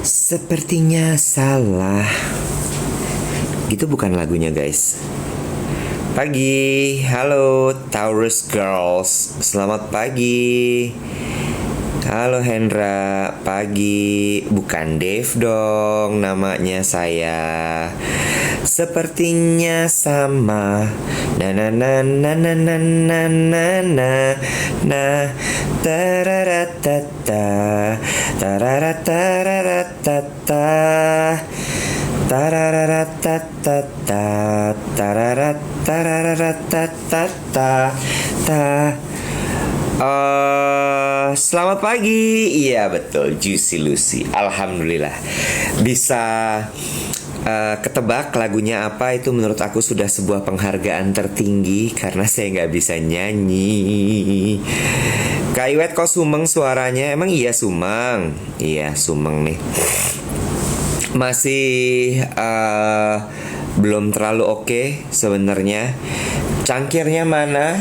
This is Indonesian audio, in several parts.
Sepertinya salah. Gitu bukan lagunya, guys. Pagi, halo Taurus Girls. Selamat pagi. Halo Hendra, pagi. Bukan Dave dong namanya saya. Sepertinya sama. Na na na na na na na na na na tararatata tarararatata tarararatata tarararatata. Selamat pagi. Iya betul, Juicy Lucy. Alhamdulillah bisa ketebak lagunya apa. Itu menurut aku sudah sebuah penghargaan tertinggi karena saya nggak bisa nyanyi. Kak Iwet kok sumeng suaranya? Emang iya sumeng? Iya sumeng nih. Masih belum terlalu oke sebenarnya. Cangkirnya mana?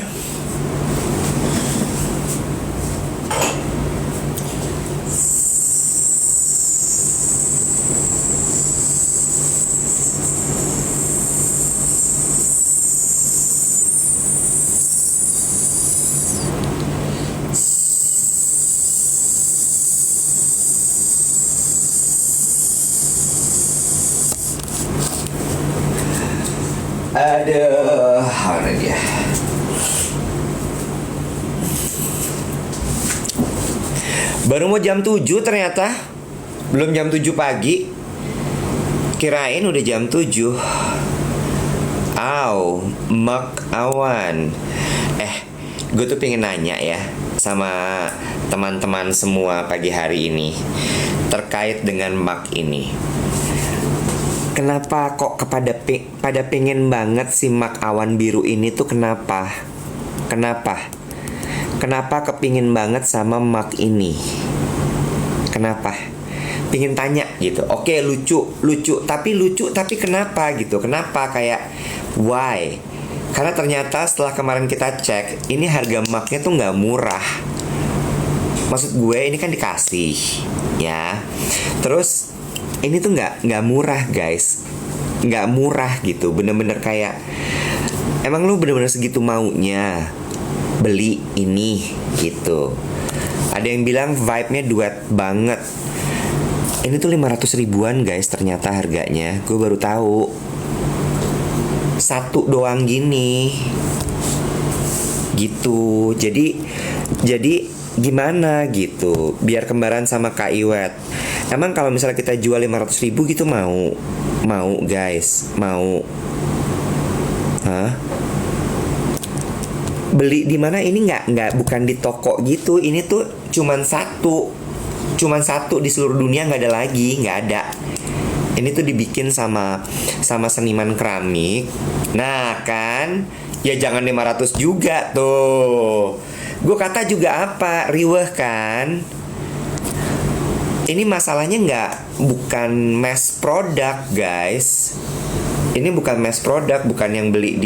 Aduh, mana dia? Baru mau jam 7 ternyata. Belum jam 7 pagi. Kirain udah jam 7. Mak Awan. Gue tuh pengen nanya ya sama teman-teman semua pagi hari ini terkait dengan Mak ini. Kenapa kok pada pengen banget si Mak Awan biru ini tuh kenapa? Kenapa kepingin banget sama Mak ini? Kenapa? Pingin tanya gitu. Oke, lucu tapi kenapa gitu? Kenapa kayak why? Karena ternyata setelah kemarin kita cek, ini harga Maknya tuh nggak murah. Maksud gue ini kan dikasih, ya. Terus ini tuh nggak murah, guys. Nggak murah gitu. Bener-bener kayak emang lu bener-bener segitu maunya beli ini gitu. Ada yang bilang vibe-nya duet banget. Ini tuh 500 ribuan guys ternyata harganya. Gue baru tahu. Satu doang gini. Gitu. Jadi gimana gitu biar kembaran sama Kak Iwet. Emang kalau misalnya kita jual 500 ribu gitu mau guys? Mau? Hah? Beli di mana ini nggak bukan di toko gitu. Ini tuh cuman satu di seluruh dunia, nggak ada lagi, nggak ada. Ini tuh dibikin sama seniman keramik. Nah kan, ya jangan 500 juga tuh. Gue kata juga apa, riweh kan. Ini masalahnya bukan mass product guys. Ini bukan mass product, bukan beli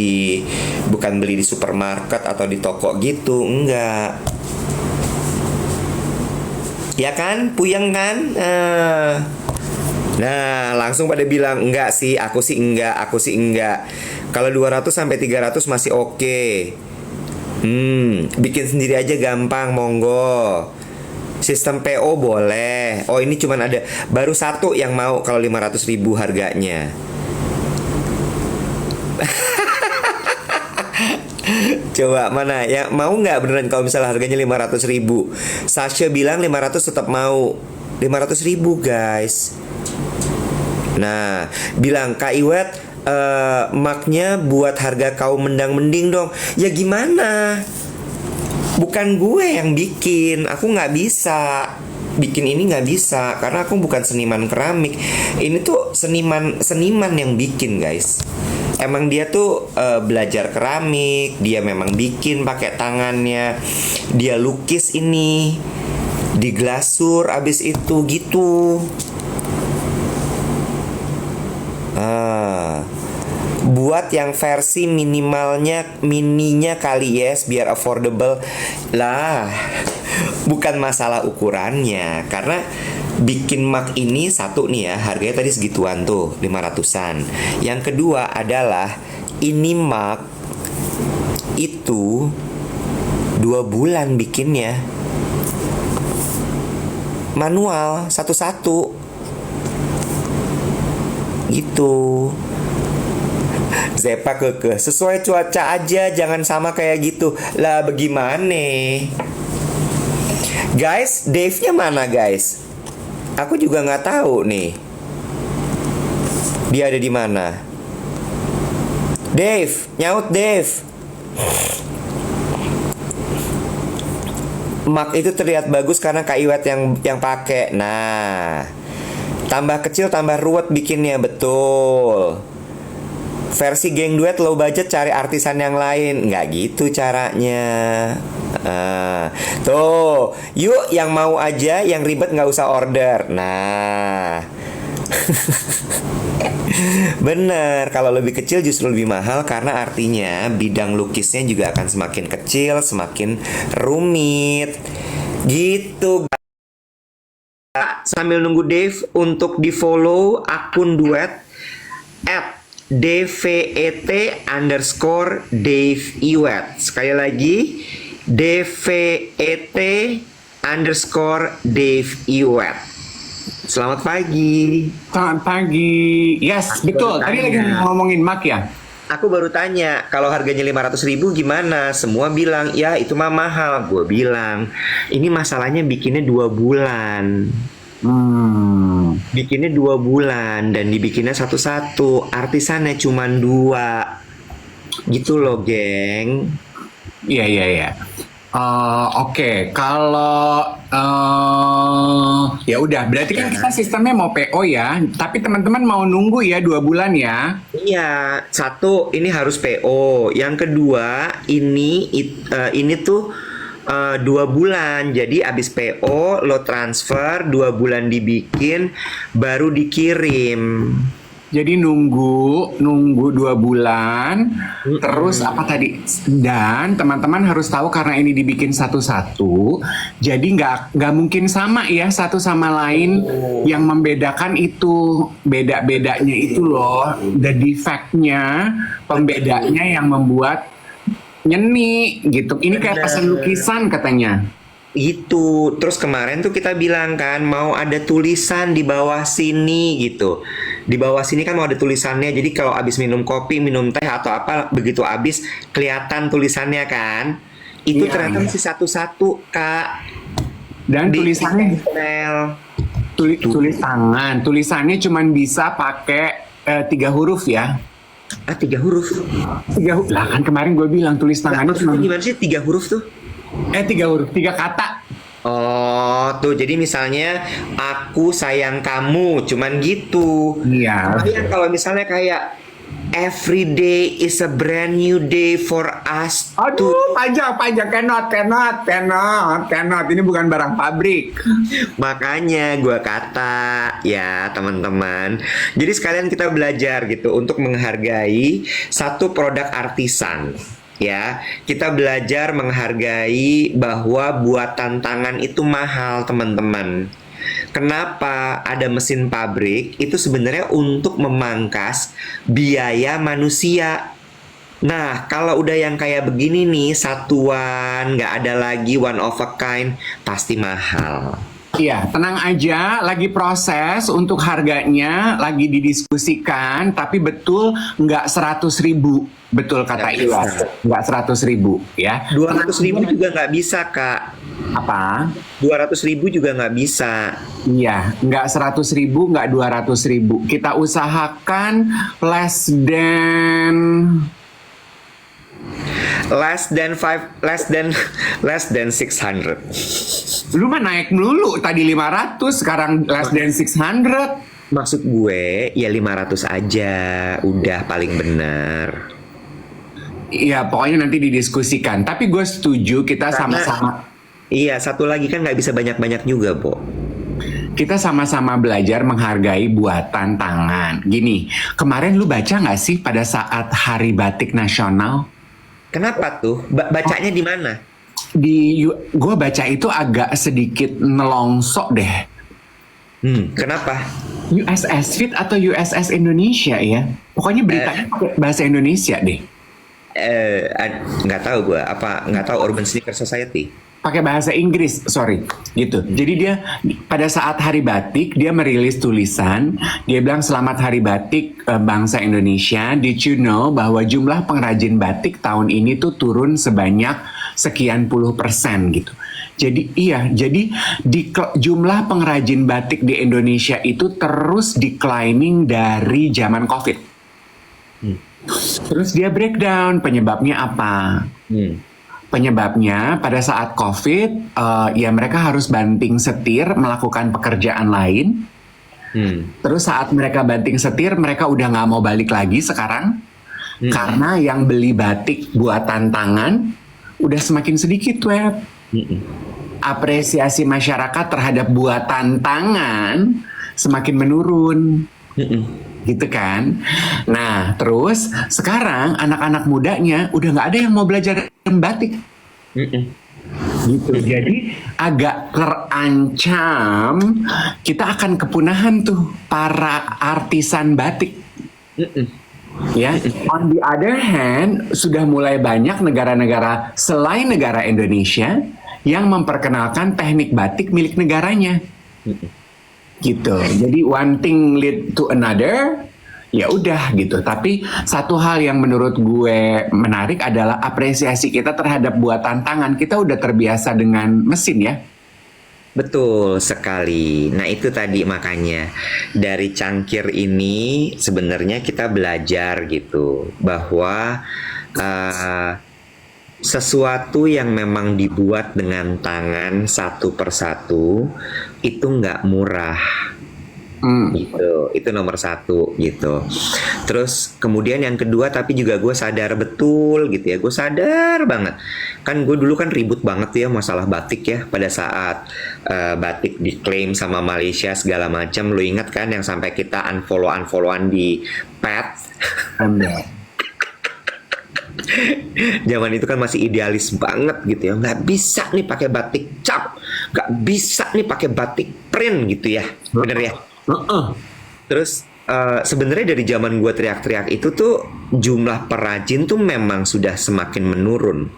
di supermarket atau di toko gitu, enggak. Ya kan, puyeng kan? Nah, langsung pada bilang enggak sih, aku sih enggak. Kalau 200 sampai 300 masih oke. Bikin sendiri aja gampang, monggo. Sistem PO boleh. Oh, ini cuman ada baru satu yang mau kalau 500 ribu harganya. Coba mana ya, mau nggak beneran kalau misalnya harganya 500 ribu? Sasha bilang 500 tetap mau. 500 ribu guys. Nah, bilang Kak Iwet, maknya buat harga kaum mendang-mending dong. Ya gimana? Bukan gue yang bikin. Aku nggak bisa bikin ini, nggak bisa karena aku bukan seniman keramik. Ini tuh seniman yang bikin guys. Emang dia tuh belajar keramik, dia memang bikin pakai tangannya, dia lukis ini, diglasur abis itu gitu. Buat yang versi mininya kali yes, biar affordable lah. Bukan masalah ukurannya, karena bikin mug ini satu nih ya, harganya tadi segituan tuh, 500-an. Yang kedua adalah ini mug itu 2 bulan bikinnya. Manual satu-satu. Gitu. Zepa keke, sesuai cuaca aja, jangan sama kayak gitu. Lah bagaimana? Guys, Dave-nya mana guys? Aku juga nggak tahu nih. Dia ada di mana? Dave, nyaut Dave. Mak itu terlihat bagus karena Kak Iwet yang pakai. Nah, tambah kecil tambah ruwet bikinnya, betul. Versi geng duet low budget cari artisan yang lain. Nggak gitu caranya. Tuh, yuk yang mau aja, yang ribet nggak usah order. Nah, bener, kalau lebih kecil justru lebih mahal karena artinya bidang lukisnya juga akan semakin kecil, semakin rumit. Gitu. Sambil nunggu Dave untuk di follow akun duet @dvet_Dave Iwet. Sekali lagi dvet_Dave Iwet. Selamat pagi. Selamat pagi. Yes, betul. Tadi lagi ngomongin mak ya. Aku baru tanya, kalau harganya 500.000 gimana? Semua bilang, ya itu mah mahal. Gue bilang, ini masalahnya bikinnya 2 bulan. Bikinnya 2 bulan dan dibikinnya satu-satu. Artisannya cuma 2. Gitu loh, geng. Iya. Oke. Kalau ya udah, berarti kan kita sistemnya mau PO ya. Tapi teman-teman mau nunggu ya 2 bulan ya. Iya, satu ini harus PO. Yang kedua ini tuh 2 bulan. Jadi abis PO lo transfer 2 bulan dibikin baru dikirim. Jadi nunggu 2 bulan. Terus apa tadi? Dan teman-teman harus tahu karena ini dibikin satu-satu. Jadi nggak mungkin sama ya satu sama lain. Yang membedakan itu beda-bedanya itu loh. The defect-nya, pembedanya yang membuat nyeni gitu. Ini kayak pesan lukisan katanya. Itu. Terus kemarin tuh kita bilang kan mau ada tulisan di bawah sini gitu. Di bawah sini kan mau ada tulisannya. Jadi kalau abis minum kopi, minum teh atau apa, begitu abis kelihatan tulisannya kan. Itu ternyata masih satu-satu, Kak. Dan tulisannya tulis tangan. Tulisannya cuma bisa pakai 3 huruf ya. 3 huruf. 3 huruf. Lah kan kemarin gue bilang tulis tangannya cuma gimana sih 3 huruf tuh? 3 huruf, 3 kata. Oh, tuh jadi misalnya aku sayang kamu, cuman gitu. Iya. Tapi kan kalau misalnya kayak every day is a brand new day for us. Aduh, pajak, cannot. Ini bukan barang pabrik. Makanya gua kata ya teman-teman. Jadi sekalian kita belajar gitu untuk menghargai satu produk artisan. Ya, kita belajar menghargai bahwa buatan tangan itu mahal, teman-teman. Kenapa ada mesin pabrik? Itu sebenarnya untuk memangkas biaya manusia. Nah, kalau udah yang kayak begini nih, satuan, nggak ada lagi one of a kind, pasti mahal. Iya, tenang aja, lagi proses untuk harganya, lagi didiskusikan, tapi betul nggak 100.000. Betul kata Iwas, nggak 100.000 ya. 200.000 juga nggak bisa, Kak. Apa? 200.000 juga nggak bisa. Iya, nggak 100.000, nggak 200.000. Kita usahakan less than 600. Lu mah naik melulu, tadi 500, sekarang less than 600. Maksud gue ya 500 aja, udah paling benar. Iya, pokoknya nanti didiskusikan. Tapi gue setuju kita sama-sama. Iya, satu lagi kan nggak bisa banyak-banyak juga, Bo. Kita sama-sama belajar menghargai buatan tangan. Gini, kemarin lu baca nggak sih pada saat Hari Batik Nasional? Kenapa tuh? Bacanya di mana? Gue baca itu agak sedikit nelongso deh. Kenapa? USS Fit atau USS Indonesia ya? Pokoknya beritanya pakai bahasa Indonesia deh. Nggak tahu gue, nggak tahu Urban Sneaker Society. Pakai bahasa Inggris, sorry, gitu. Jadi dia pada saat Hari Batik dia merilis tulisan, dia bilang selamat Hari Batik bangsa Indonesia. Did you know bahwa jumlah pengrajin batik tahun ini tuh turun sebanyak sekian puluh % gitu. Jadi jumlah pengrajin batik di Indonesia itu terus declining dari zaman COVID. Terus dia breakdown penyebabnya apa? Penyebabnya pada saat COVID, ya mereka harus banting setir melakukan pekerjaan lain. Terus saat mereka banting setir, mereka udah nggak mau balik lagi sekarang. Karena yang beli batik buatan tangan udah semakin sedikit, Web. Apresiasi masyarakat terhadap buatan tangan semakin menurun. Gitu kan. Nah, terus sekarang anak-anak mudanya udah nggak ada yang mau belajar batik. Gitu. Jadi agak terancam kita akan kepunahan tuh para artisan batik. Ya, on the other hand, sudah mulai banyak negara-negara selain negara Indonesia yang memperkenalkan teknik batik milik negaranya. Gitu. Jadi one thing lead to another, ya udah gitu. Tapi satu hal yang menurut gue menarik adalah apresiasi kita terhadap buatan tangan. Kita udah terbiasa dengan mesin ya. Betul sekali. Nah itu tadi makanya dari cangkir ini sebenarnya kita belajar gitu bahwa sesuatu yang memang dibuat dengan tangan satu persatu itu nggak murah. Gitu, itu nomor satu gitu. Terus kemudian yang kedua, tapi juga gue sadar betul gitu ya, gue sadar banget kan gue dulu kan ribut banget ya masalah batik ya pada saat batik diklaim sama Malaysia segala macam. Lo ingat kan yang sampai kita unfollowan di pet. Zaman itu kan masih idealis banget gitu ya, nggak bisa nih pakai batik cap, nggak bisa nih pakai batik print gitu ya, bener ya. Terus sebenarnya dari zaman gue teriak-teriak itu tuh jumlah perajin tuh memang sudah semakin menurun.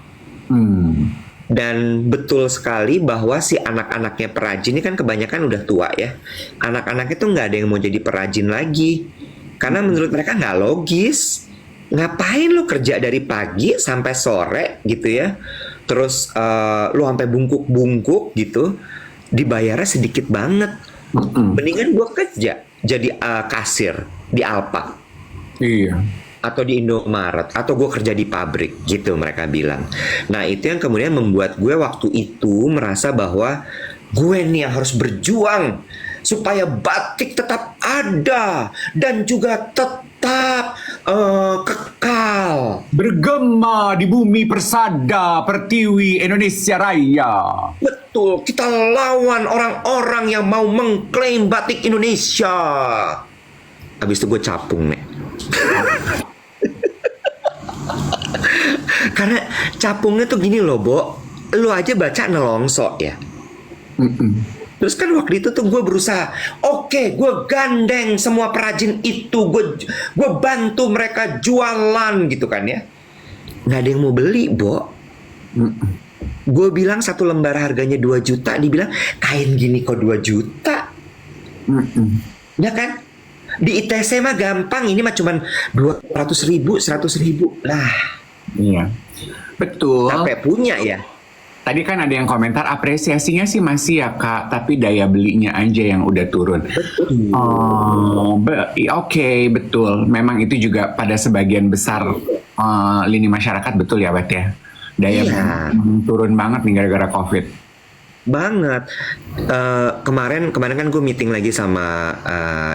Dan betul sekali bahwa si anak-anaknya perajin ini kan kebanyakan udah tua ya. Anak-anaknya tuh nggak ada yang mau jadi perajin lagi karena menurut mereka nggak logis. Ngapain lu kerja dari pagi sampai sore gitu ya, terus lu sampai bungkuk-bungkuk gitu, dibayarnya sedikit banget. Mendingan gue kerja jadi kasir di Alpa, iya, atau di Indomaret, atau gue kerja di pabrik gitu mereka bilang. Nah itu yang kemudian membuat gue waktu itu merasa bahwa gue nih yang harus berjuang supaya batik tetap ada dan juga tetap kekal bergema di bumi persada pertiwi Indonesia Raya. Betul, kita lawan orang-orang yang mau mengklaim batik Indonesia. Habis itu gue capung nih. Karena capungnya tuh gini loh, Bo. Lu aja baca nelongso ya. Terus kan waktu itu tuh gue berusaha, oke, gue gandeng semua perajin itu, gue bantu mereka jualan gitu kan ya. Nggak ada yang mau beli, Bo. Gue bilang satu lembar harganya 2 juta, dibilang kain gini kok 2 juta. Ya kan? Di ITC mah gampang, ini mah cuman 200.000, 100.000 lah. Iya, betul. Sampai punya ya. Tadi kan ada yang komentar apresiasinya sih masih ya Kak, tapi daya belinya aja yang udah turun. Oke, betul. Memang itu juga pada sebagian besar lini masyarakat betul ya, Wet ya. Daya turun banget nih gara-gara COVID. Banget. Kemarin kan gue meeting lagi sama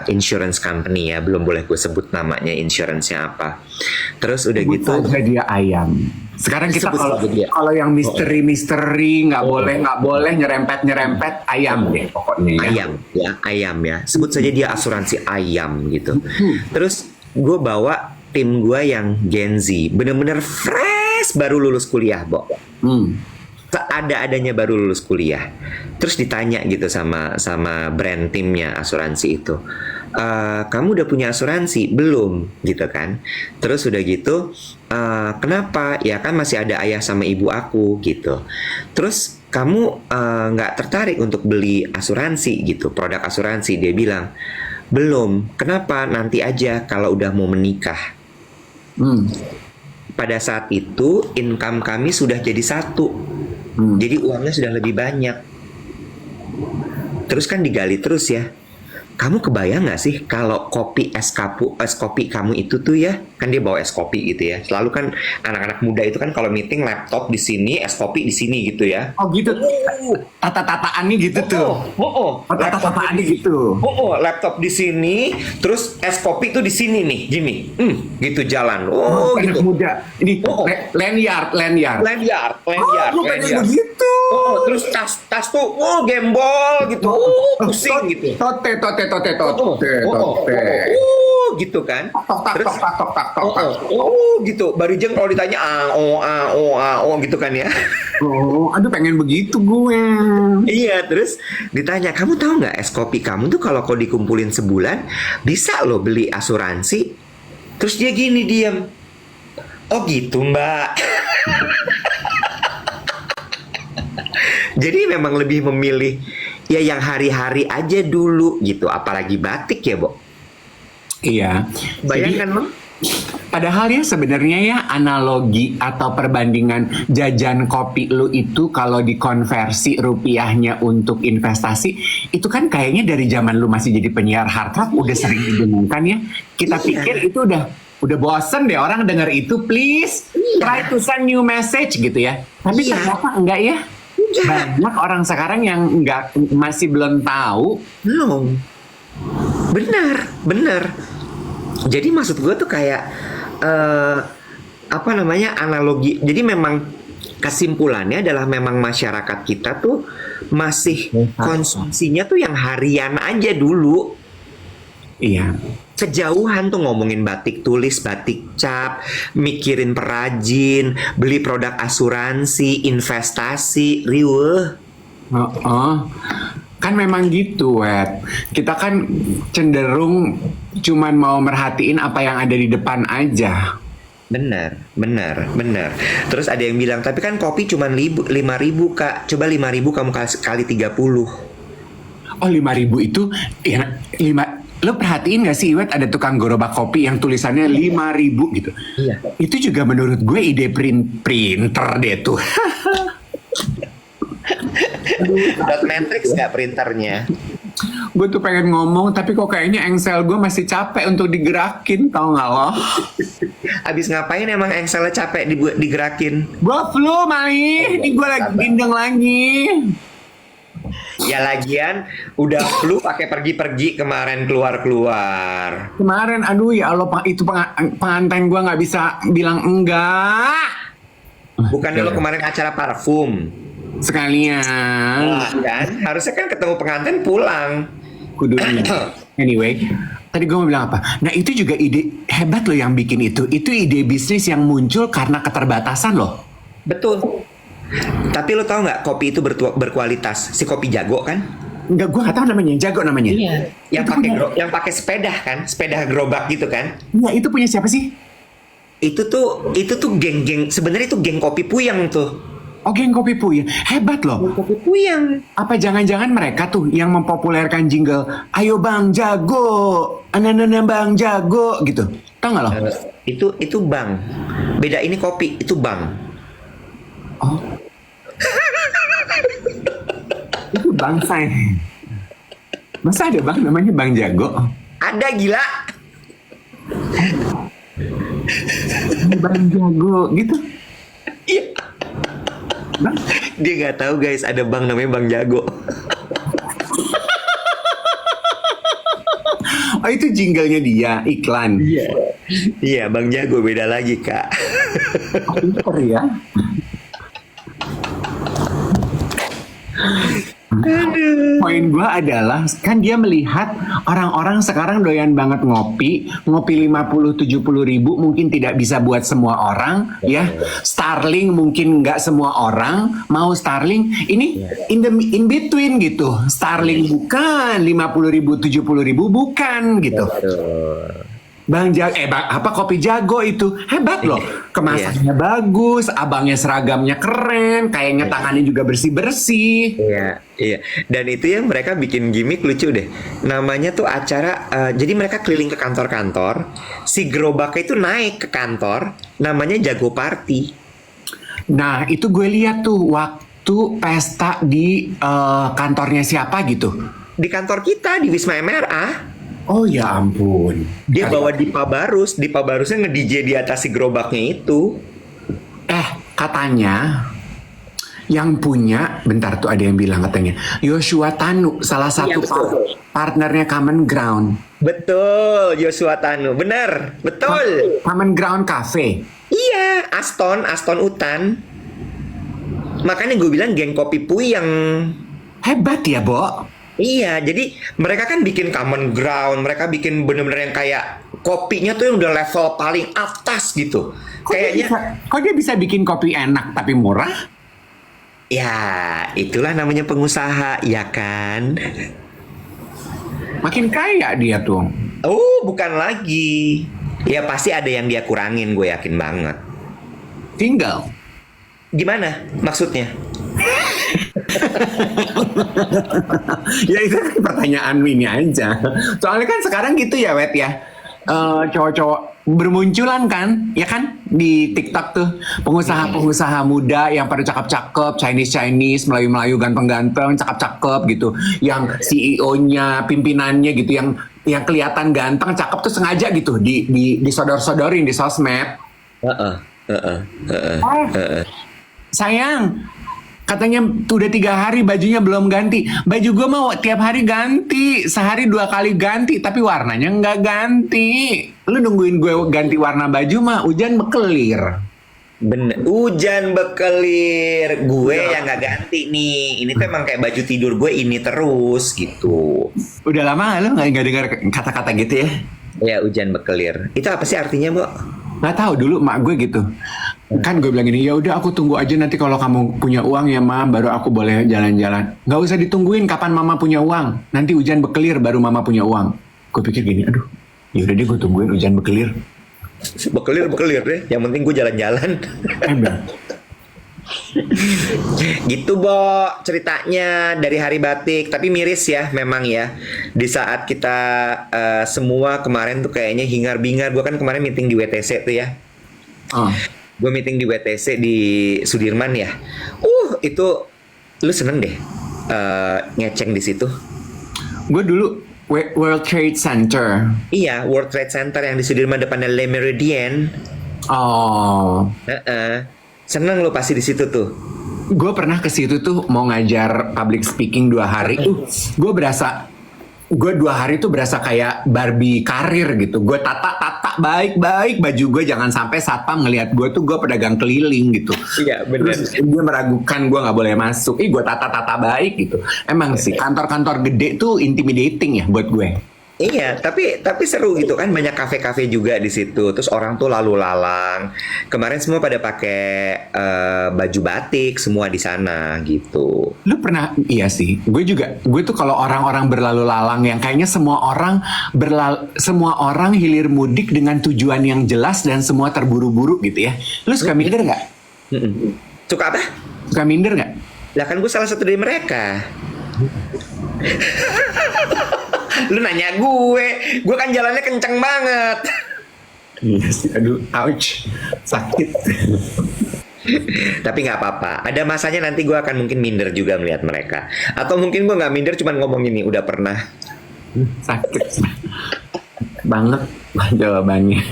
insurance company ya, belum boleh gue sebut namanya insurance-nya apa. Terus udah Sebut gitu saja dia ayam. Sekarang kita kalau yang misteri nggak boleh nyerempet ayam deh pokoknya. Ayam ya. Sebut saja dia asuransi ayam gitu. Terus gue bawa tim gue yang Gen Z, bener-bener fresh baru lulus kuliah, Bo. seada-adanya baru lulus kuliah. Terus ditanya gitu sama brand timnya asuransi itu. Kamu udah punya asuransi? Belum, gitu kan. Terus udah gitu, kenapa? Ya kan masih ada ayah sama ibu aku, gitu. Terus kamu nggak tertarik untuk beli asuransi gitu, produk asuransi? Dia bilang, belum. Kenapa? Nanti aja kalau udah mau menikah. Pada saat itu income kami sudah jadi satu. Jadi uangnya sudah lebih banyak. Terus kan digali terus ya. Kamu kebayang nggak sih kalau kopi es kopi kamu itu tuh ya, kan dia bawa es kopi gitu ya. Selalu kan anak-anak muda itu kan kalau meeting laptop di sini, es kopi di sini gitu ya. Oh gitu. Tata-tataannya gitu tuh. Tata-tataannya gitu. Laptop di sini, terus es kopi tuh di sini nih, gini. Gitu jalan. Anak Gitu. muda. Ini lanyard. Begitu. Terus tas tuh, gembol gitu. Pusing gitu. Tote. Gitu kan. Terus Gitu. Barijeng kalau ditanya gitu kan ya. Aduh pengen begitu gue. Iya, terus ditanya, kamu tahu nggak es kopi kamu tuh kalau kau dikumpulin sebulan bisa loh beli asuransi. Terus dia gini diam. Oh gitu mbak. Jadi memang lebih memilih ya yang hari-hari aja dulu gitu, apalagi batik ya, Bo. Iya. Bayangkan loh. Padahal ya sebenarnya ya analogi atau perbandingan jajan kopi lu itu kalau dikonversi rupiahnya untuk investasi itu kan kayaknya dari zaman lu masih jadi penyiar hard rock udah sering didengungkan ya. Kita pikir itu udah bosen deh orang denger itu, please try to send new message gitu ya. Tapi ternyata enggak ya. Banyak orang sekarang yang masih belum tahu. Belum. Benar. Jadi maksud gue tuh kayak analogi. Jadi memang kesimpulannya adalah memang masyarakat kita tuh masih konsumsinya tuh yang harian aja dulu. Iya. Kejauhan tuh ngomongin batik tulis, batik cap, mikirin perajin, beli produk asuransi, investasi, riweuh. Kan memang gitu, Wet. Kita kan cenderung cuman mau merhatiin apa yang ada di depan aja. Benar. Terus ada yang bilang, tapi kan kopi cuma 5.000 Kak. Coba 5.000 kamu kali 30. Oh 5.000 itu ya, lo perhatiin gak sih Iwet ada tukang gerobak kopi yang tulisannya 5.000 gitu. Iya. Itu juga menurut gue ide printer deh tuh. Dot matrix gak printernya? Gue tuh pengen ngomong tapi kok kayaknya engsel gue masih capek untuk digerakin, tau gak lo? Abis ngapain emang engselnya capek digerakin? Gue flu Mali, ini gue lagi bindeng lagi. Ya lagian udah flu pakai pergi-pergi kemarin keluar. Kemarin aduh ya Allah itu pengantin gue nggak bisa bilang enggak. Bukannya lo kemarin acara parfum sekalian. Nah, kan harusnya kan ketemu pengantin pulang. Kudunya. Anyway, tadi gue mau bilang apa? Nah itu juga ide hebat loh yang bikin itu. Itu ide bisnis yang muncul karena keterbatasan loh. Betul. Tapi lo tau nggak kopi itu berkualitas? Si kopi jago kan? Enggak, gue nggak tahu namanya. Jago namanya. Iya. Yang pakai sepeda kan? Sepeda gerobak gitu kan? Iya, itu punya siapa sih? Itu tuh geng-geng. Sebenarnya itu geng kopi Puyang tuh. Oh, geng kopi Puyang. Hebat loh. Geng kopi Puyang. Apa jangan-jangan mereka tuh yang mempopulerkan jingle Ayo Bang Jago, Ananana Bang Jago gitu. Tahu nggak lo? Itu bang. Beda ini kopi, itu bang. Oh. Itu Bang Say. Masa ada Bang namanya Bang Jago? Ada gila. Bang Jago gitu. Iya. Bang? Dia nggak tahu guys ada bang namanya Bang Jago. Oh itu jinglenya dia iklan. Iya Bang Jago beda lagi kak. Pinter ya. poin gue adalah kan dia melihat orang-orang sekarang doyan banget ngopi 50-70 ribu mungkin tidak bisa buat semua orang ya. Starling mungkin nggak semua orang mau Starling. Ini in between gitu. Starling bukan 50 ribu 70 ribu bukan gitu. Bang Jago, kopi Jago itu hebat loh, kemasannya bagus, abangnya seragamnya keren, kayaknya tangannya juga bersih-bersih. Iya. Dan itu yang mereka bikin gimmick lucu deh. Namanya tuh acara, jadi mereka keliling ke kantor-kantor, si gerobaknya itu naik ke kantor, namanya Jago Party. Nah itu gue lihat tuh waktu pesta di kantornya siapa gitu. Di kantor kita, di Wisma MRA. Oh ya ampun. Dia bawa Dipa Barus Barusnya nge-DJ di atas si gerobaknya itu. Katanya yang punya, bentar tuh ada yang bilang katanya Yoshua Tanu, salah satu partnernya Common Ground. Betul, Yoshua Tanu, bener, betul. Common Ground Cafe. Iya, Aston Utan. Makanya gue bilang geng kopi Pui yang hebat ya, Bo. Iya, jadi mereka kan bikin Common Ground, mereka bikin bener-bener yang kayak kopinya tuh yang udah level paling atas gitu. Kok dia bisa bikin kopi enak tapi murah? Ya, itulah namanya pengusaha, ya kan? Makin kaya dia tuh. Oh, bukan lagi. Ya pasti ada yang dia kurangin, gue yakin banget. Tinggal. Gimana maksudnya? Ya itu kan pertanyaan ini aja. Soalnya kan sekarang gitu ya, Wet ya. Cowok-cowok bermunculan kan, ya kan di TikTok tuh pengusaha-pengusaha muda yang pada cakep-cakep, Chinese, Melayu-Melayu ganteng-ganteng, cakep-cakep gitu, yang CEO-nya, pimpinannya gitu, yang kelihatan ganteng, cakep tuh sengaja gitu disodor-sodorin di sosmed. Sayang, katanya udah 3 hari bajunya belum ganti. Baju gue mau tiap hari ganti, sehari 2 kali ganti, tapi warnanya nggak ganti. Lu nungguin gue ganti warna baju mah hujan bekelir. Bener, hujan bekelir. Gue yang nggak ganti nih. Ini tuh emang kayak baju tidur gue ini terus gitu. Udah lama lu nggak dengar kata-kata gitu ya? Ya, hujan bekelir. Itu apa sih artinya, Mbak? Nggak tahu, dulu mak gue gitu. Kan gue bilang gini, ya udah aku tunggu aja nanti kalau kamu punya uang ya ma, baru aku boleh jalan-jalan. Nggak usah ditungguin kapan mama punya uang. Nanti hujan bekelir baru mama punya uang. Gue pikir gini, aduh, ya udah deh gue tungguin hujan bekelir. Bekelir deh. Yang penting gue jalan-jalan. Gitu, Bo, ceritanya dari Hari Batik. Tapi miris ya, memang ya. Di saat kita semua kemarin tuh kayaknya hingar-bingar. Gue kan kemarin meeting di WTC tuh ya. Gue meeting di WTC di Sudirman ya. Itu lu seneng deh ngeceng di situ. Gue dulu World Trade Center. Iya, World Trade Center yang di Sudirman depannya Le Meridien. Seneng lo pasti di situ tuh. Gue pernah ke situ tuh mau ngajar public speaking 2 hari. Gue 2 hari tuh berasa kayak Barbie karir gitu. Gue tata baik-baik baju gue, jangan sampai satpam ngelihat gue tuh gue pedagang keliling gitu. Iya benar. Terus dia meragukan gue nggak boleh masuk. Gue tata baik gitu. Emang sih kantor-kantor gede tuh intimidating ya buat gue. Iya, tapi seru gitu kan, banyak kafe-kafe juga di situ. Terus orang tuh lalu lalang. Kemarin semua pada pakai baju batik semua di sana gitu. Lu pernah? Iya sih. Gue tuh kalau orang-orang berlalu lalang yang kayaknya semua orang hilir mudik dengan tujuan yang jelas dan semua terburu-buru gitu ya. Lu suka minder nggak? Suka apa? Suka minder nggak? Lah kan gue salah satu dari mereka. Lu nanya gue kan jalannya kenceng banget. Iya sih, aduh, ouch, sakit. Tapi nggak apa-apa. Ada masanya nanti gue akan mungkin minder juga melihat mereka. Atau mungkin gue nggak minder, cuman ngomong ini udah pernah. Sakit banget jawabannya.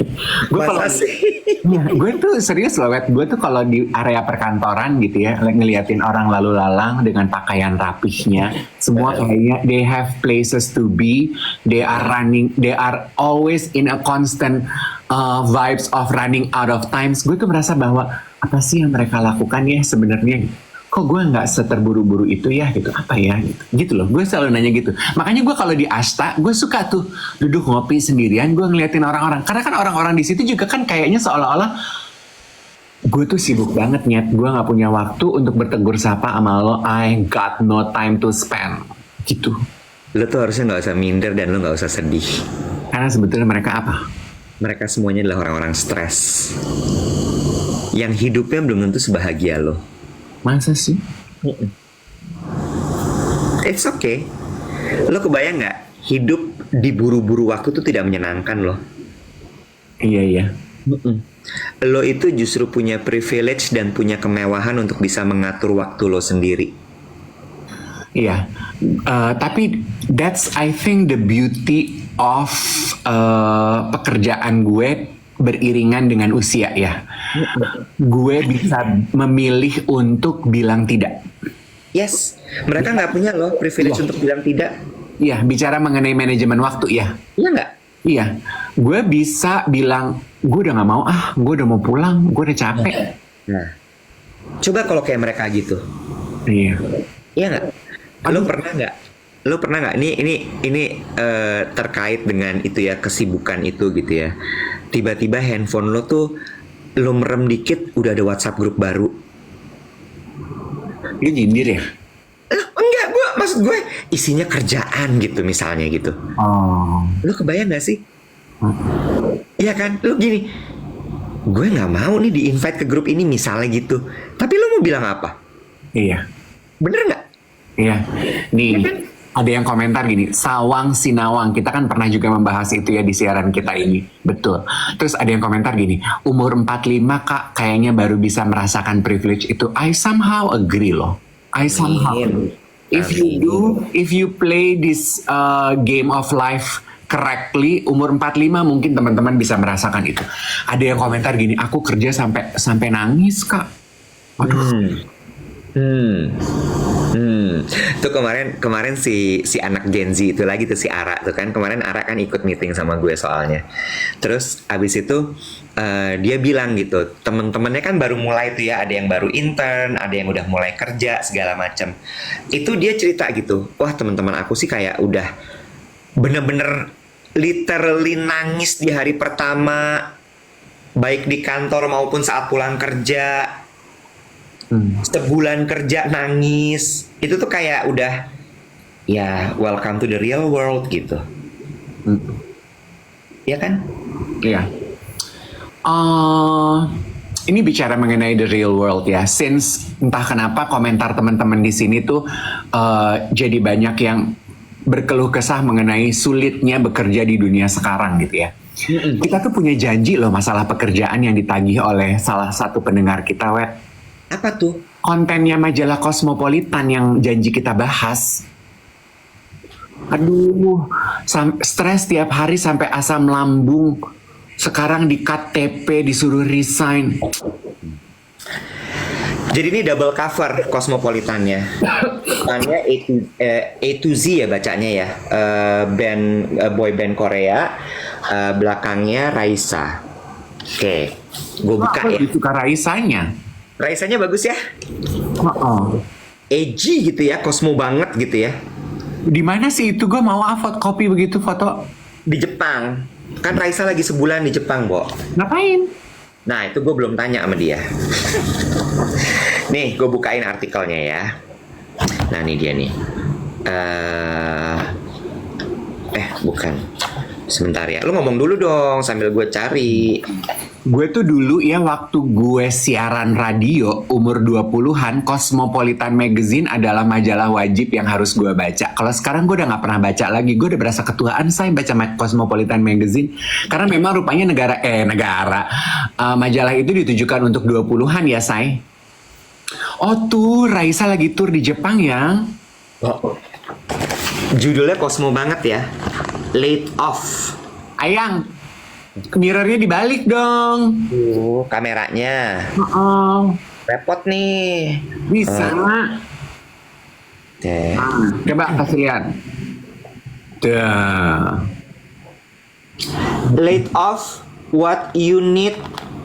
Gue tuh serius loh, Wet. Gue tuh kalau di area perkantoran gitu ya, ngeliatin orang lalu lalang dengan pakaian rapihnya, semua kayaknya they have places to be, they are always in a constant vibes of running out of times. Gue tuh merasa bahwa apa sih yang mereka lakukan ya sebenarnya? kok gue nggak seterburu-buru itu ya gitu, apa ya gitu loh. Gue selalu nanya gitu. Makanya gue kalau di Asta gue suka tuh duduk ngopi sendirian, gue ngeliatin orang-orang, karena kan orang-orang di situ juga kan kayaknya seolah-olah gue tuh sibuk banget, Nyet, gue nggak punya waktu untuk bertegur sapa sama lo, I got no time to spend gitu. Lo tuh harusnya nggak usah minder dan lo nggak usah sedih. Karena sebetulnya mereka apa? Mereka semuanya adalah orang-orang stres yang hidupnya belum tentu sebahagia lo. Masa sih? It's okay. Lo kebayang nggak hidup diburu-buru waktu tuh tidak menyenangkan lo? Iya. Lo itu justru punya privilege dan punya kemewahan untuk bisa mengatur waktu lo sendiri. Iya, tapi that's I think the beauty of pekerjaan gue beriringan dengan usia ya. Gue bisa memilih untuk bilang tidak. Yes, mereka nggak punya loh privilege untuk bilang tidak. Iya, bicara mengenai manajemen waktu ya. Iya nggak? Iya, gue bisa bilang gue udah nggak mau gue udah mau pulang, gue udah capek. Nah, coba kalau kayak mereka gitu. Iya. Iya nggak? Lo pernah nggak? Lo pernah nggak? Ini terkait dengan itu ya, kesibukan itu gitu ya. Tiba-tiba handphone lo tuh lo merem dikit udah ada WhatsApp grup baru. Lu nyindir ya? Enggak, maksud gue isinya kerjaan gitu misalnya gitu. Oh. Lo kebayang gak sih? Iya kan? Lo gini, gue nggak mau nih di-invite ke grup ini misalnya gitu. Tapi lo mau bilang apa? Iya. Bener nggak? Iya. Nih, Ya kan? ada yang komentar gini, Sawang Sinawang. Kita kan pernah juga membahas itu ya di siaran kita ini. Betul. Terus ada yang komentar gini, umur 45 Kak kayaknya baru bisa merasakan privilege itu. I somehow agree loh. I somehow. If you play this game of life correctly, umur 45 mungkin teman-teman bisa merasakan itu. Ada yang komentar gini, aku kerja sampai nangis Kak. Aduh. Tuh kemarin si anak Gen Z itu lagi tuh si Ara tuh kan, kemarin Ara kan ikut meeting sama gue soalnya. Terus abis itu dia bilang gitu, temen-temennya kan baru mulai tuh ya, ada yang baru intern, ada yang udah mulai kerja segala macam. Itu dia cerita gitu, wah teman-teman aku sih kayak udah bener-bener literally nangis di hari pertama, baik di kantor maupun saat pulang kerja. Sebulan kerja nangis, itu tuh kayak udah ya welcome to the real world gitu. Iya kan? Iya. Ini bicara mengenai the real world ya. Since entah kenapa komentar teman-teman di sini tuh jadi banyak yang berkeluh kesah mengenai sulitnya bekerja di dunia sekarang gitu ya. Kita tuh punya janji loh masalah pekerjaan yang ditagih oleh salah satu pendengar kita, Wet. Apa tuh? Kontennya majalah Cosmopolitan yang janji kita bahas. Aduh, stres tiap hari sampai asam lambung. Sekarang di KTP disuruh resign. Jadi ini double cover Cosmopolitannya. Depannya A to Z ya bacanya ya. Boy band Korea. Belakangnya Raisa. Oke, gue buka ya. Aku suka Raisanya. Raisanya bagus ya. Edgy gitu ya, Cosmo banget gitu ya. Di mana sih itu? Gue mau fotokopi begitu foto. Di Jepang. Kan Raisa lagi sebulan di Jepang, Bo. Ngapain? Nah, itu gue belum tanya sama dia. Nih, gue bukain artikelnya ya. Nah, ini dia nih. Bukan. Sebentar ya. Lu ngomong dulu dong sambil gue cari. Gue tuh dulu ya waktu gue siaran radio umur 20-an, Cosmopolitan Magazine adalah majalah wajib yang harus gue baca. Kalau sekarang gue udah gak pernah baca lagi. Gue udah berasa ketuaan saya baca Cosmopolitan Magazine. Karena memang rupanya majalah itu ditujukan untuk 20-an ya, Say. Oh tuh, Raisa lagi tur di Jepang ya. Oh. Judulnya Cosmo banget ya. Laid Off. Ayang, mirrornya dibalik dong. Kameranya. Repot nih. Bisa. Coba kasih lihat. Laid off, what you need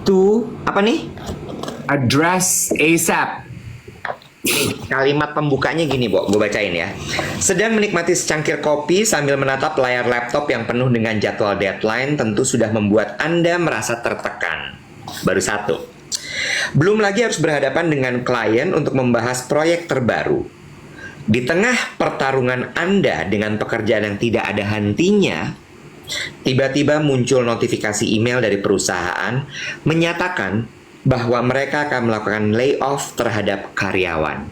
to apa nih? Address ASAP. Nih, kalimat pembukanya gini, Bo. Gue bacain ya. Sedang menikmati secangkir kopi sambil menatap layar laptop yang penuh dengan jadwal deadline tentu sudah membuat Anda merasa tertekan. Baru satu. Belum lagi harus berhadapan dengan klien untuk membahas proyek terbaru. Di tengah pertarungan Anda dengan pekerjaan yang tidak ada hentinya, tiba-tiba muncul notifikasi email dari perusahaan menyatakan bahwa mereka akan melakukan layoff terhadap karyawan.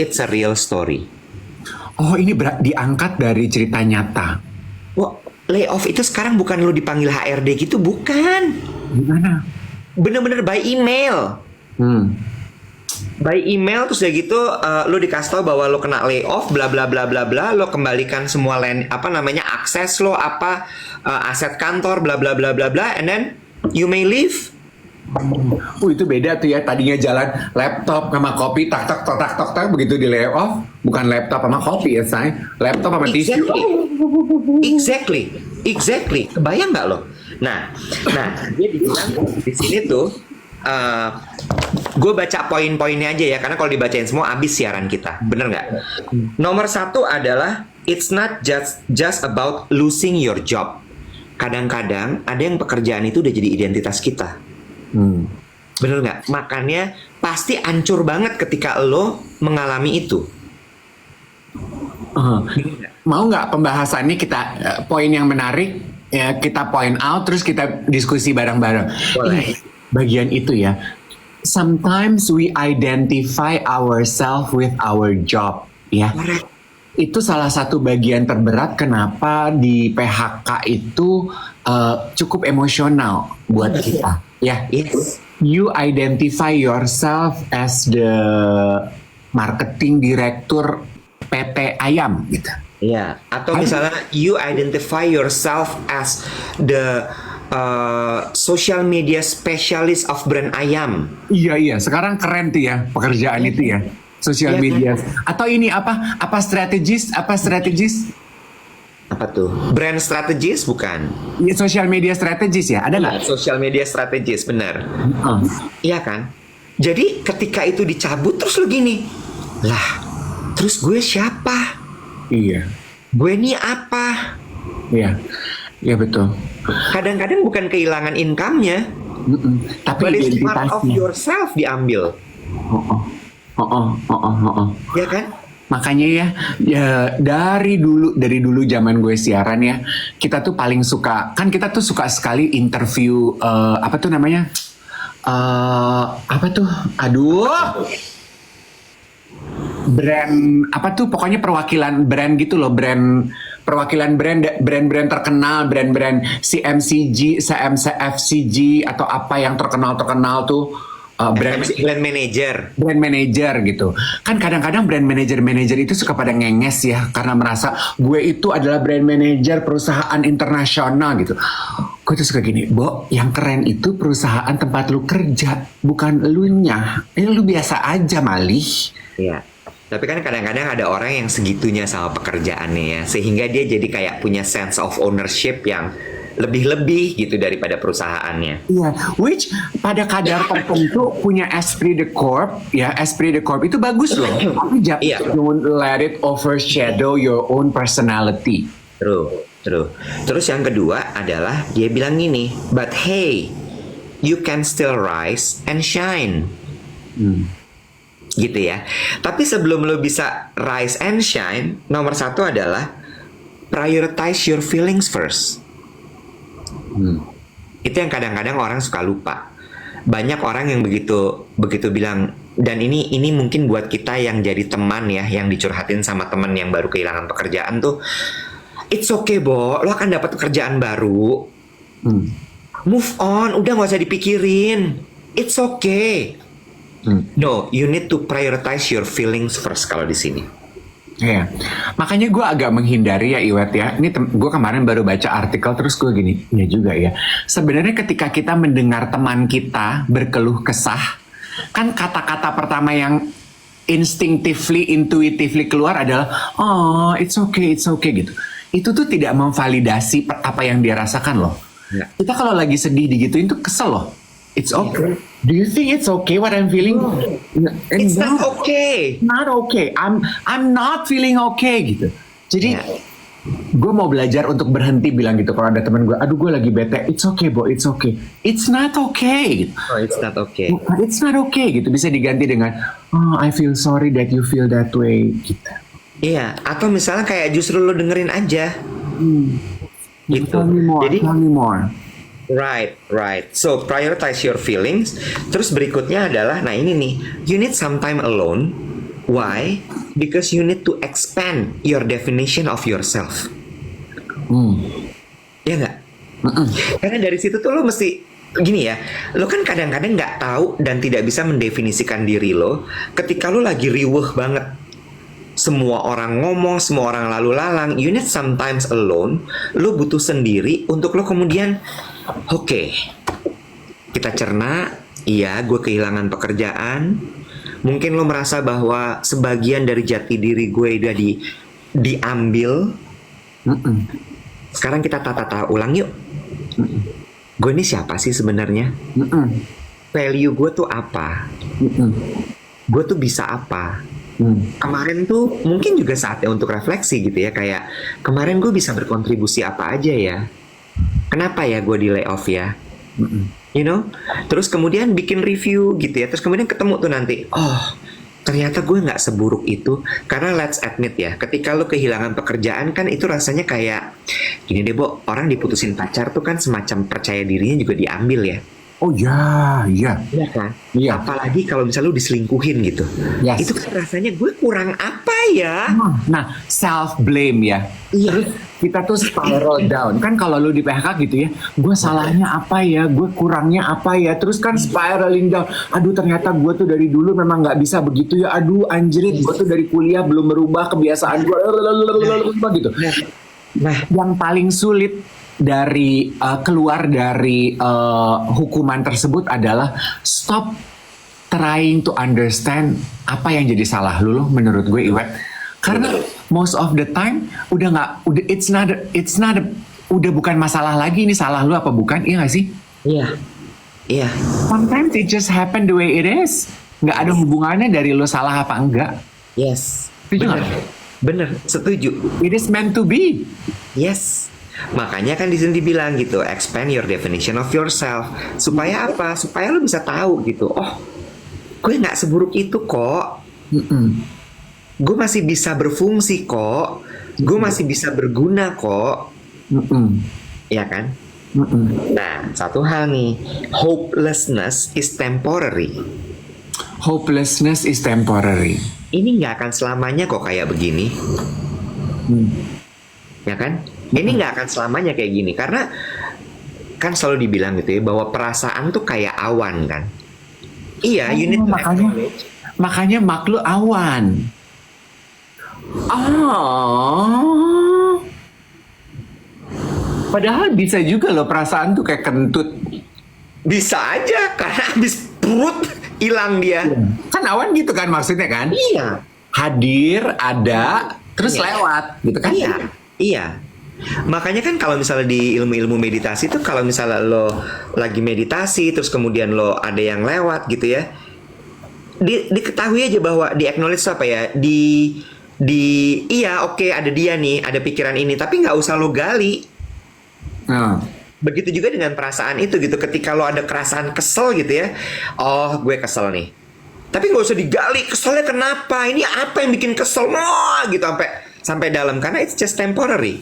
It's a real story. Oh, ini diangkat dari cerita nyata. Wah, layoff itu sekarang bukan lo dipanggil HRD gitu, bukan. Gimana? Bener-bener by email. By email terus udah gitu lo dikasih tahu bahwa lo kena layoff bla bla bla bla bla, lo kembalikan semua akses lo aset kantor bla bla bla bla bla, and then you may leave. Itu beda tuh ya, tadinya jalan laptop sama kopi tak tak tak tak tak tak, begitu di layoff bukan laptop sama kopi ya, say. Laptop sama tisu. Exactly. Kebayang nggak lo? Nah dia dibilang di sini tuh gue baca poin-poinnya aja ya, karena kalau dibacain semua habis siaran kita, bener nggak? Nomor satu adalah it's not just about losing your job. Kadang-kadang ada yang pekerjaan itu udah jadi identitas kita. Bener nggak? Makanya pasti hancur banget ketika lo mengalami itu. Mau nggak pembahasannya kita poin yang menarik ya, kita point out terus kita diskusi bareng-bareng. Boleh. Bagian itu ya. Sometimes we identify ourselves with our job, ya. Correct. Itu salah satu bagian terberat kenapa di PHK itu cukup emosional buat kita, ya. Yes. You identify yourself as the marketing director PT Ayam, gitu. Iya. Atau misalnya you identify yourself as the social media specialist of brand ayam. Iya. Sekarang keren tuh ya pekerjaan itu ya. Social media. Atau ini apa strategis? Apa tuh? Brand strategis bukan? Iya, social media strategis ya. Ada nggak? Social media strategis, benar. Iya kan? Jadi ketika itu dicabut terus lo gini, lah, terus gue siapa? Iya. Gue ini apa? Iya betul. Kadang-kadang bukan kehilangan income-nya, tapi but it's part identitasnya. of yourself diambil. Ya kan? Makanya ya dari dulu zaman gue siaran ya, kita tuh paling suka, kan kita tuh suka sekali interview apa tuh namanya? Apa tuh? Aduh. Brand apa tuh, pokoknya perwakilan brand gitu loh, perwakilan brand terkenal, brand CMCG, CMCFCG atau apa yang terkenal tuh brand manager gitu. Kan kadang-kadang brand manager itu suka pada ngenges ya, karena merasa gue itu adalah brand manager perusahaan internasional gitu. Gue tuh suka gini, Bo, yang keren itu perusahaan tempat lu kerja, bukan elunya. Lu biasa aja malih. Iya. Tapi kan kadang-kadang ada orang yang segitunya sama pekerjaannya ya, sehingga dia jadi kayak punya sense of ownership yang lebih-lebih gitu daripada perusahaannya. Iya, which pada kadar tertentu punya esprit de corps, ya esprit de corps itu bagus loh. Tapi don't let it overshadow your own personality. True. Terus yang kedua adalah dia bilang gini, but hey, you can still rise and shine. Gitu ya. Tapi sebelum lo bisa rise and shine, nomor satu adalah prioritize your feelings first. Itu yang kadang-kadang orang suka lupa. Banyak orang yang begitu bilang, dan ini mungkin buat kita yang jadi teman ya, yang dicurhatin sama teman yang baru kehilangan pekerjaan tuh, it's okay, Bo, lo akan dapat pekerjaan baru. Move on, udah gak usah dipikirin. It's okay. No, you need to prioritize your feelings first kalau di sini. Iya, makanya gue agak menghindari ya Iwet ya. Ini gue kemarin baru baca artikel terus gue gini, ya juga ya. Sebenarnya ketika kita mendengar teman kita berkeluh kesah, kan kata-kata pertama yang intuitively keluar adalah, oh it's okay gitu. Itu tuh tidak memvalidasi apa yang dia rasakan loh. Kita kalau lagi sedih digituin tuh kesel loh. It's okay. Do you think it's okay what I'm feeling? It's not okay. Not okay. I'm not feeling okay gitu. Jadi gue mau belajar untuk berhenti bilang gitu. Kalau ada teman gue, aduh gue lagi bete. It's okay, Bo. It's okay. It's not okay. Gitu. Oh, it's not okay. It's not okay gitu. Bisa diganti dengan, oh I feel sorry that you feel that way. Gitu. Iya. Atau misalnya kayak justru lo dengerin aja. Gitu. Tell me more. Jadi Tell me more. right. So prioritize your feelings. Terus berikutnya adalah, nah ini nih, you need some time alone. Why? Because you need to expand your definition of yourself. Ya nggak? Karena dari situ tuh lo mesti gini ya, lo kan kadang-kadang nggak tahu dan tidak bisa mendefinisikan diri lo ketika lo lagi riweuh banget. Semua orang ngomong, semua orang lalu lalang. You need sometimes alone. Lo butuh sendiri untuk lo kemudian, oke, kita cerna. Iya, gue kehilangan pekerjaan. Mungkin lo merasa bahwa sebagian dari jati diri gue udah diambil. Sekarang kita tata ulang yuk. Gue ini siapa sih sebenarnya? Value gue tuh apa? Gue tuh bisa apa? Kemarin tuh mungkin juga saatnya untuk refleksi gitu ya. Kayak kemarin gue bisa berkontribusi apa aja ya? Kenapa ya gue di layoff ya? You know? Terus kemudian bikin review gitu ya. Terus kemudian ketemu tuh nanti, oh ternyata gue nggak seburuk itu. Karena let's admit ya, ketika lo kehilangan pekerjaan kan itu rasanya kayak gini deh, Bo, orang diputusin pacar tuh kan semacam percaya dirinya juga diambil ya. Oh ya. Iya kan? Iya. Apalagi kalau misalnya lu diselingkuhin gitu. Yes. Itu kan rasanya gue kurang apa ya? Nah, self blame ya. Iya. Terus kita tuh spiral down. Kan kalau lu di PHK gitu ya, gue salahnya apa ya? Gue kurangnya apa ya? Terus kan spiraling down. Aduh, ternyata gue tuh dari dulu memang nggak bisa begitu ya. Aduh, anjrit, gue tuh dari kuliah belum merubah kebiasaan gue. Gitu. Nah, Yang paling sulit dari keluar dari hukuman tersebut adalah stop trying to understand apa yang jadi salah lu loh, menurut gue, Iwet. Karena most of the time udah it's not udah bukan masalah lagi, ini salah lu apa bukan, iya gak sih? iya. Sometimes it just happen the way it is. Nggak ada hubungannya dari lu salah apa enggak. Yes. Setuju nggak? Bener, setuju. It is meant to be. Yes. Makanya kan di sini dibilang gitu, expand your definition of yourself. Supaya apa? Supaya lo bisa tahu gitu. Oh, gue nggak seburuk itu kok. Gue masih bisa berfungsi kok. Gue masih bisa berguna kok. Ya kan? Nah, satu hal nih, hopelessness is temporary. Hopelessness is temporary. Ini nggak akan selamanya kok kayak begini. Ya kan? Ini nggak akan selamanya kayak gini. Karena kan selalu dibilang gitu ya, bahwa perasaan tuh kayak awan kan. Iya, you need to acknowledge. Makanya mak lu awan. Oh. Padahal bisa juga loh perasaan tuh kayak kentut. Bisa aja, karena habis perut hilang dia. Kan awan gitu kan maksudnya kan? Iya. Hadir, ada, terus lewat gitu kan? Iya. Makanya kan kalau misalnya di ilmu-ilmu meditasi tuh, kalau misalnya lo lagi meditasi terus kemudian lo ada yang lewat gitu ya, diketahui aja bahwa di acknowledge apa ya, iya oke, ada dia nih, ada pikiran ini, tapi nggak usah lo gali. Begitu juga dengan perasaan itu gitu. Ketika lo ada perasaan kesel gitu ya, oh gue kesel nih, tapi nggak usah digali keselnya kenapa, ini apa yang bikin kesel, gitu sampai dalam, karena it's just temporary.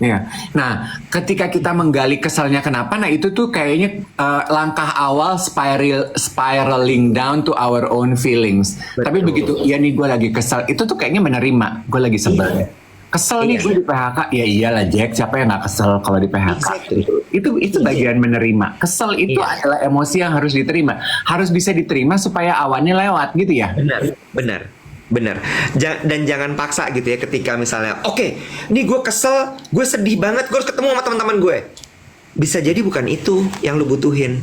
Ya. Nah, ketika kita menggali keselnya kenapa, nah itu tuh kayaknya langkah awal spiraling down to our own feelings. Betul. Tapi begitu, ya nih gue lagi kesel, itu tuh kayaknya menerima, gue lagi sebel. Iya. Kesel nih gue di PHK, ya iyalah Jack, siapa yang gak kesel kalau di PHK? Exactly. Itu bagian menerima. Kesel itu adalah emosi yang harus diterima, harus bisa diterima supaya awannya lewat gitu ya. Benar. Dan jangan paksa gitu ya, ketika misalnya oke, nih gue kesel, gue sedih banget, gue harus ketemu sama teman-teman gue. Bisa jadi bukan itu yang lu butuhin.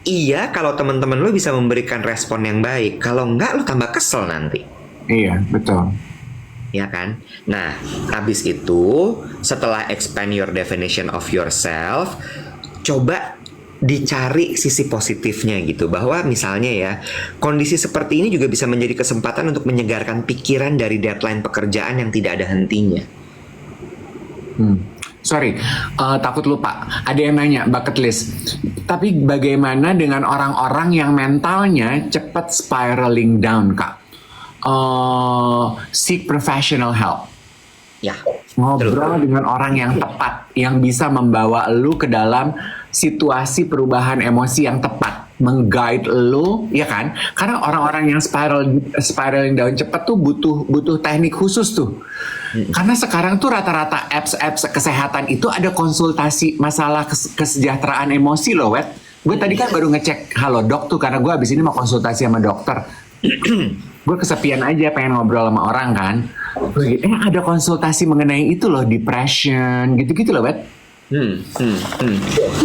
Iya, kalau teman-teman lu bisa memberikan respon yang baik. Kalau enggak, lu tambah kesel nanti. Iya, betul. Ya kan? Nah, habis itu setelah expand your definition of yourself, coba dicari sisi positifnya gitu, bahwa misalnya ya, kondisi seperti ini juga bisa menjadi kesempatan untuk menyegarkan pikiran dari deadline pekerjaan yang tidak ada hentinya. Sorry, takut lupa. Ada yang nanya bucket list. Tapi bagaimana dengan orang-orang yang mentalnya cepat spiraling down, Kak? Seek professional help. Ya, Ngobrol dengan orang yang tepat, yang bisa membawa lu ke dalam situasi perubahan emosi yang tepat, meng-guide lu, ya kan? Karena orang-orang yang spiraling down cepat tuh butuh teknik khusus tuh. Karena sekarang tuh rata-rata apps kesehatan itu ada konsultasi masalah kesejahteraan emosi loh, Wet. Gue tadi kan baru ngecek Halodoc tuh, karena gue abis ini mau konsultasi sama dokter. Gue kesepian aja pengen ngobrol sama orang kan. Ada konsultasi mengenai itu loh, depression, gitu-gitu loh, Wet.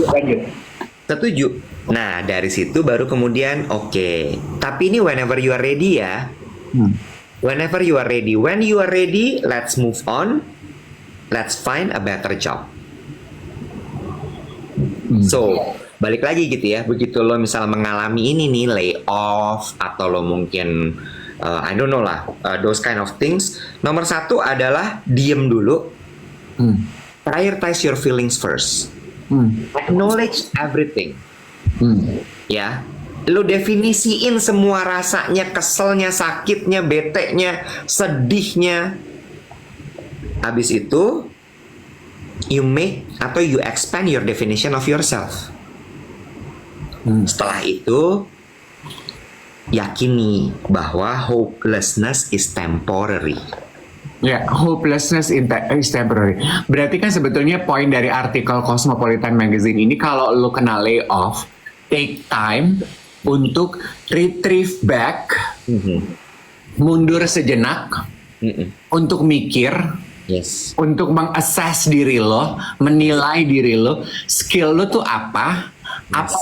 Lanjut. Setuju. Nah, dari situ baru kemudian oke. Tapi ini whenever you are ready ya. Whenever you are ready. When you are ready, let's move on. Let's find a better job. So, balik lagi gitu ya. Begitu lo misal mengalami ini nih, layoff, atau lo mungkin I don't know lah, those kind of things. Nomor satu adalah diem dulu. Prioritize your feelings first. Acknowledge everything. Ya, lo definisiin semua rasanya, keselnya, sakitnya, beteknya, sedihnya. Habis itu, you make atau you expand your definition of yourself. Setelah itu, yakini bahwa hopelessness is temporary. Ya, hopelessness is temporary. Berarti kan sebetulnya poin dari artikel Cosmopolitan Magazine ini, kalau lo kena layoff, take time untuk retrieve back, mundur sejenak, untuk mikir, untuk mengassess diri lo, menilai diri lo, skill lo tuh apa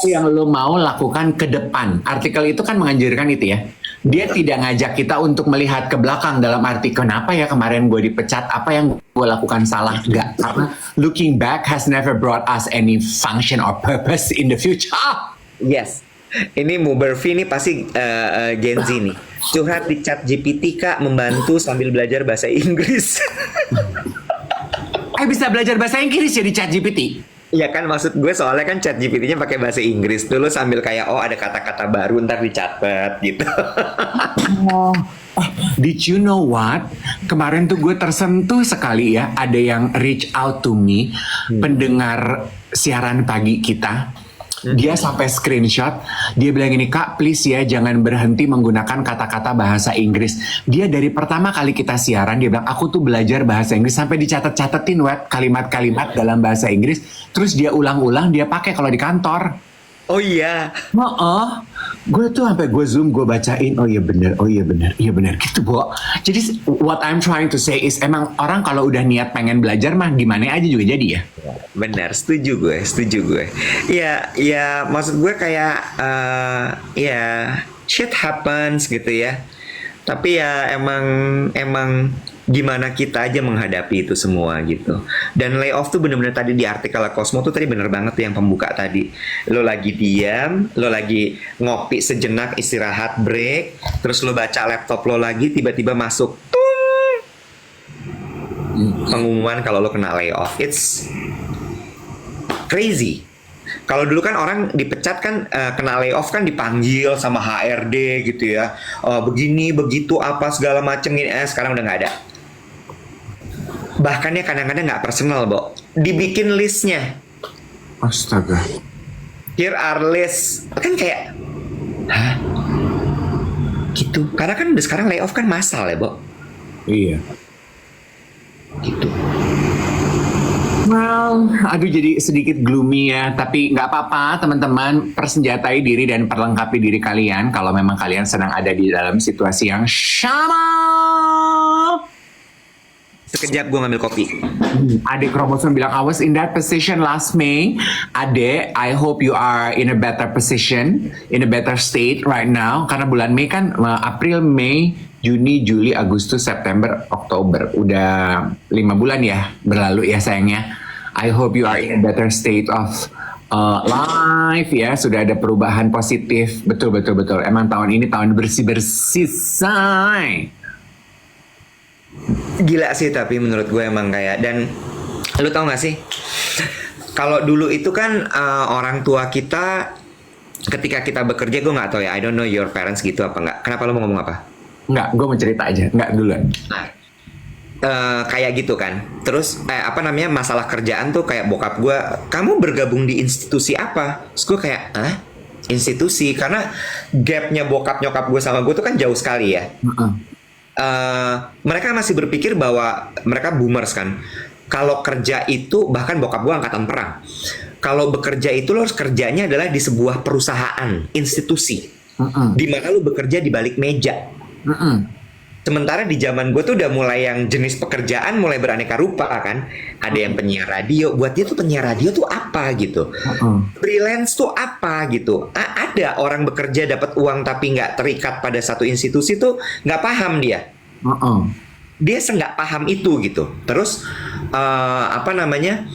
yang lo mau lakukan ke depan. Artikel itu kan menganjurkan itu ya. Dia tidak ngajak kita untuk melihat ke belakang dalam arti kenapa ya kemarin gue dipecat, apa yang gue lakukan salah. Enggak, karena looking back has never brought us any function or purpose in the future. Yes. Ini Muberfi nih pasti Gen Z nih. Curhat di chat GPT, Kak, membantu sambil belajar bahasa Inggris. Bisa belajar bahasa Inggris ya di chat GPT? Iya kan, maksud gue soalnya kan chat GPT-nya pakai bahasa Inggris dulu sambil kayak ada kata-kata baru ntar dicatat gitu. Did you know what? Kemarin tuh gue tersentuh sekali ya, ada yang reach out to me, pendengar siaran pagi kita. Dia sampai screenshot, dia bilang ini, Kak please ya jangan berhenti menggunakan kata-kata bahasa Inggris. Dia dari pertama kali kita siaran, dia bilang aku tuh belajar bahasa Inggris sampai dicatat-catetin kalimat-kalimat dalam bahasa Inggris. Terus dia ulang-ulang, dia pakai kalau di kantor. Oh iya. Gue tuh sampai gue zoom, gue bacain, oh iya bener gitu, Bo. Jadi what I'm trying to say is emang orang kalau udah niat pengen belajar mah gimana aja juga jadi ya. Benar, setuju gue. Ya maksud gue kayak shit happens gitu ya. Tapi ya emang gimana kita aja menghadapi itu semua gitu. Dan layoff tuh bener-bener tadi di artikel Cosmo tuh tadi bener banget tuh yang pembuka tadi. Lo lagi diam, lo lagi ngopi sejenak, istirahat, break, terus lo baca laptop lo lagi, tiba-tiba masuk pengumuman kalau lo kena layoff. It's crazy. Kalau dulu kan orang dipecat kan kena layoff kan dipanggil sama HRD gitu ya. Begini, begitu, apa segala macem ini. Sekarang udah nggak ada. Bahkan ya kadang-kadang nggak personal, Bo. Dibikin listnya. Astaga. Here are list. Kan kayak, hah? Gitu. Karena kan udah sekarang layoff kan massal ya, Bo. Iya. Gitu. Well, aduh jadi sedikit gloomy ya, tapi nggak apa-apa teman-teman, persenjatai diri dan perlengkapi diri kalian kalau memang kalian sedang ada di dalam situasi yang sama. Sekejap gue ngambil kopi. Adik kromosom bilang, I was in that position last May. Adik, I hope you are in a better position, in a better state right now. Karena bulan Mei kan, April, Mei, Juni, Juli, Agustus, September, Oktober. Udah 5 bulan ya berlalu ya sayangnya. I hope you are in a better state of live ya, sudah ada perubahan positif. Betul. Emang tahun ini tahun bersih-bersih, say. Gila sih, tapi menurut gue emang kayak, dan lu tau gak sih, kalau dulu itu kan orang tua kita ketika kita bekerja, gue nggak tahu ya, I don't know your parents gitu apa nggak. Kenapa lu mau ngomong apa? Nggak, gue mau cerita aja. Nggak duluan. Nah, kayak gitu kan. Terus apa namanya, masalah kerjaan tuh kayak bokap gue, kamu bergabung di institusi apa? Terus gue kayak, institusi? Karena gapnya bokap nyokap gue sama gue tuh kan jauh sekali ya. Mereka masih berpikir bahwa mereka boomers kan. Kalau kerja itu, bahkan bokap gue angkatan perang. Kalau bekerja itu lo harus kerjanya adalah di sebuah perusahaan, institusi, di mana lo bekerja di balik meja. Sementara di zaman gue tuh udah mulai yang jenis pekerjaan mulai beraneka rupa kan. Ada yang penyiar radio, buat dia tuh penyiar radio tuh apa gitu. Freelance tuh apa gitu. Ada orang bekerja dapat uang tapi nggak terikat pada satu institusi tuh nggak paham dia. Dia nggak paham itu gitu. Terus apa namanya?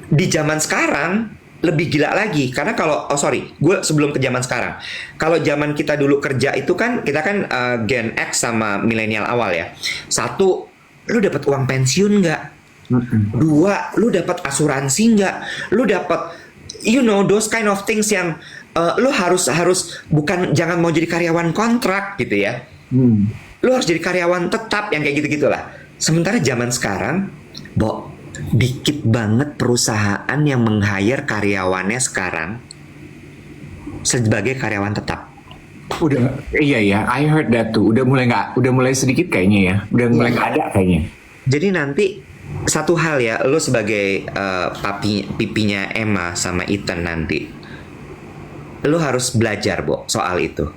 Di zaman sekarang lebih gila lagi, karena kalau gue sebelum ke zaman sekarang, kalau zaman kita dulu kerja itu kan kita kan Gen X sama milenial awal ya. Satu, lu dapat uang pensiun nggak? Dua, lu dapat asuransi nggak? Lu dapat those kind of things yang lu harus bukan, jangan mau jadi karyawan kontrak gitu ya. Lu harus jadi karyawan tetap yang kayak gitu-gitulah. Sementara zaman sekarang, dikit banget perusahaan yang meng-hire karyawannya sekarang sebagai karyawan tetap. Udah, iya, I heard that tuh. Udah mulai sedikit kayaknya ya. Udah mulai nggak ada kayaknya. Jadi nanti satu hal ya, lo sebagai pipinya Emma sama Ethan nanti, lo harus belajar soal itu.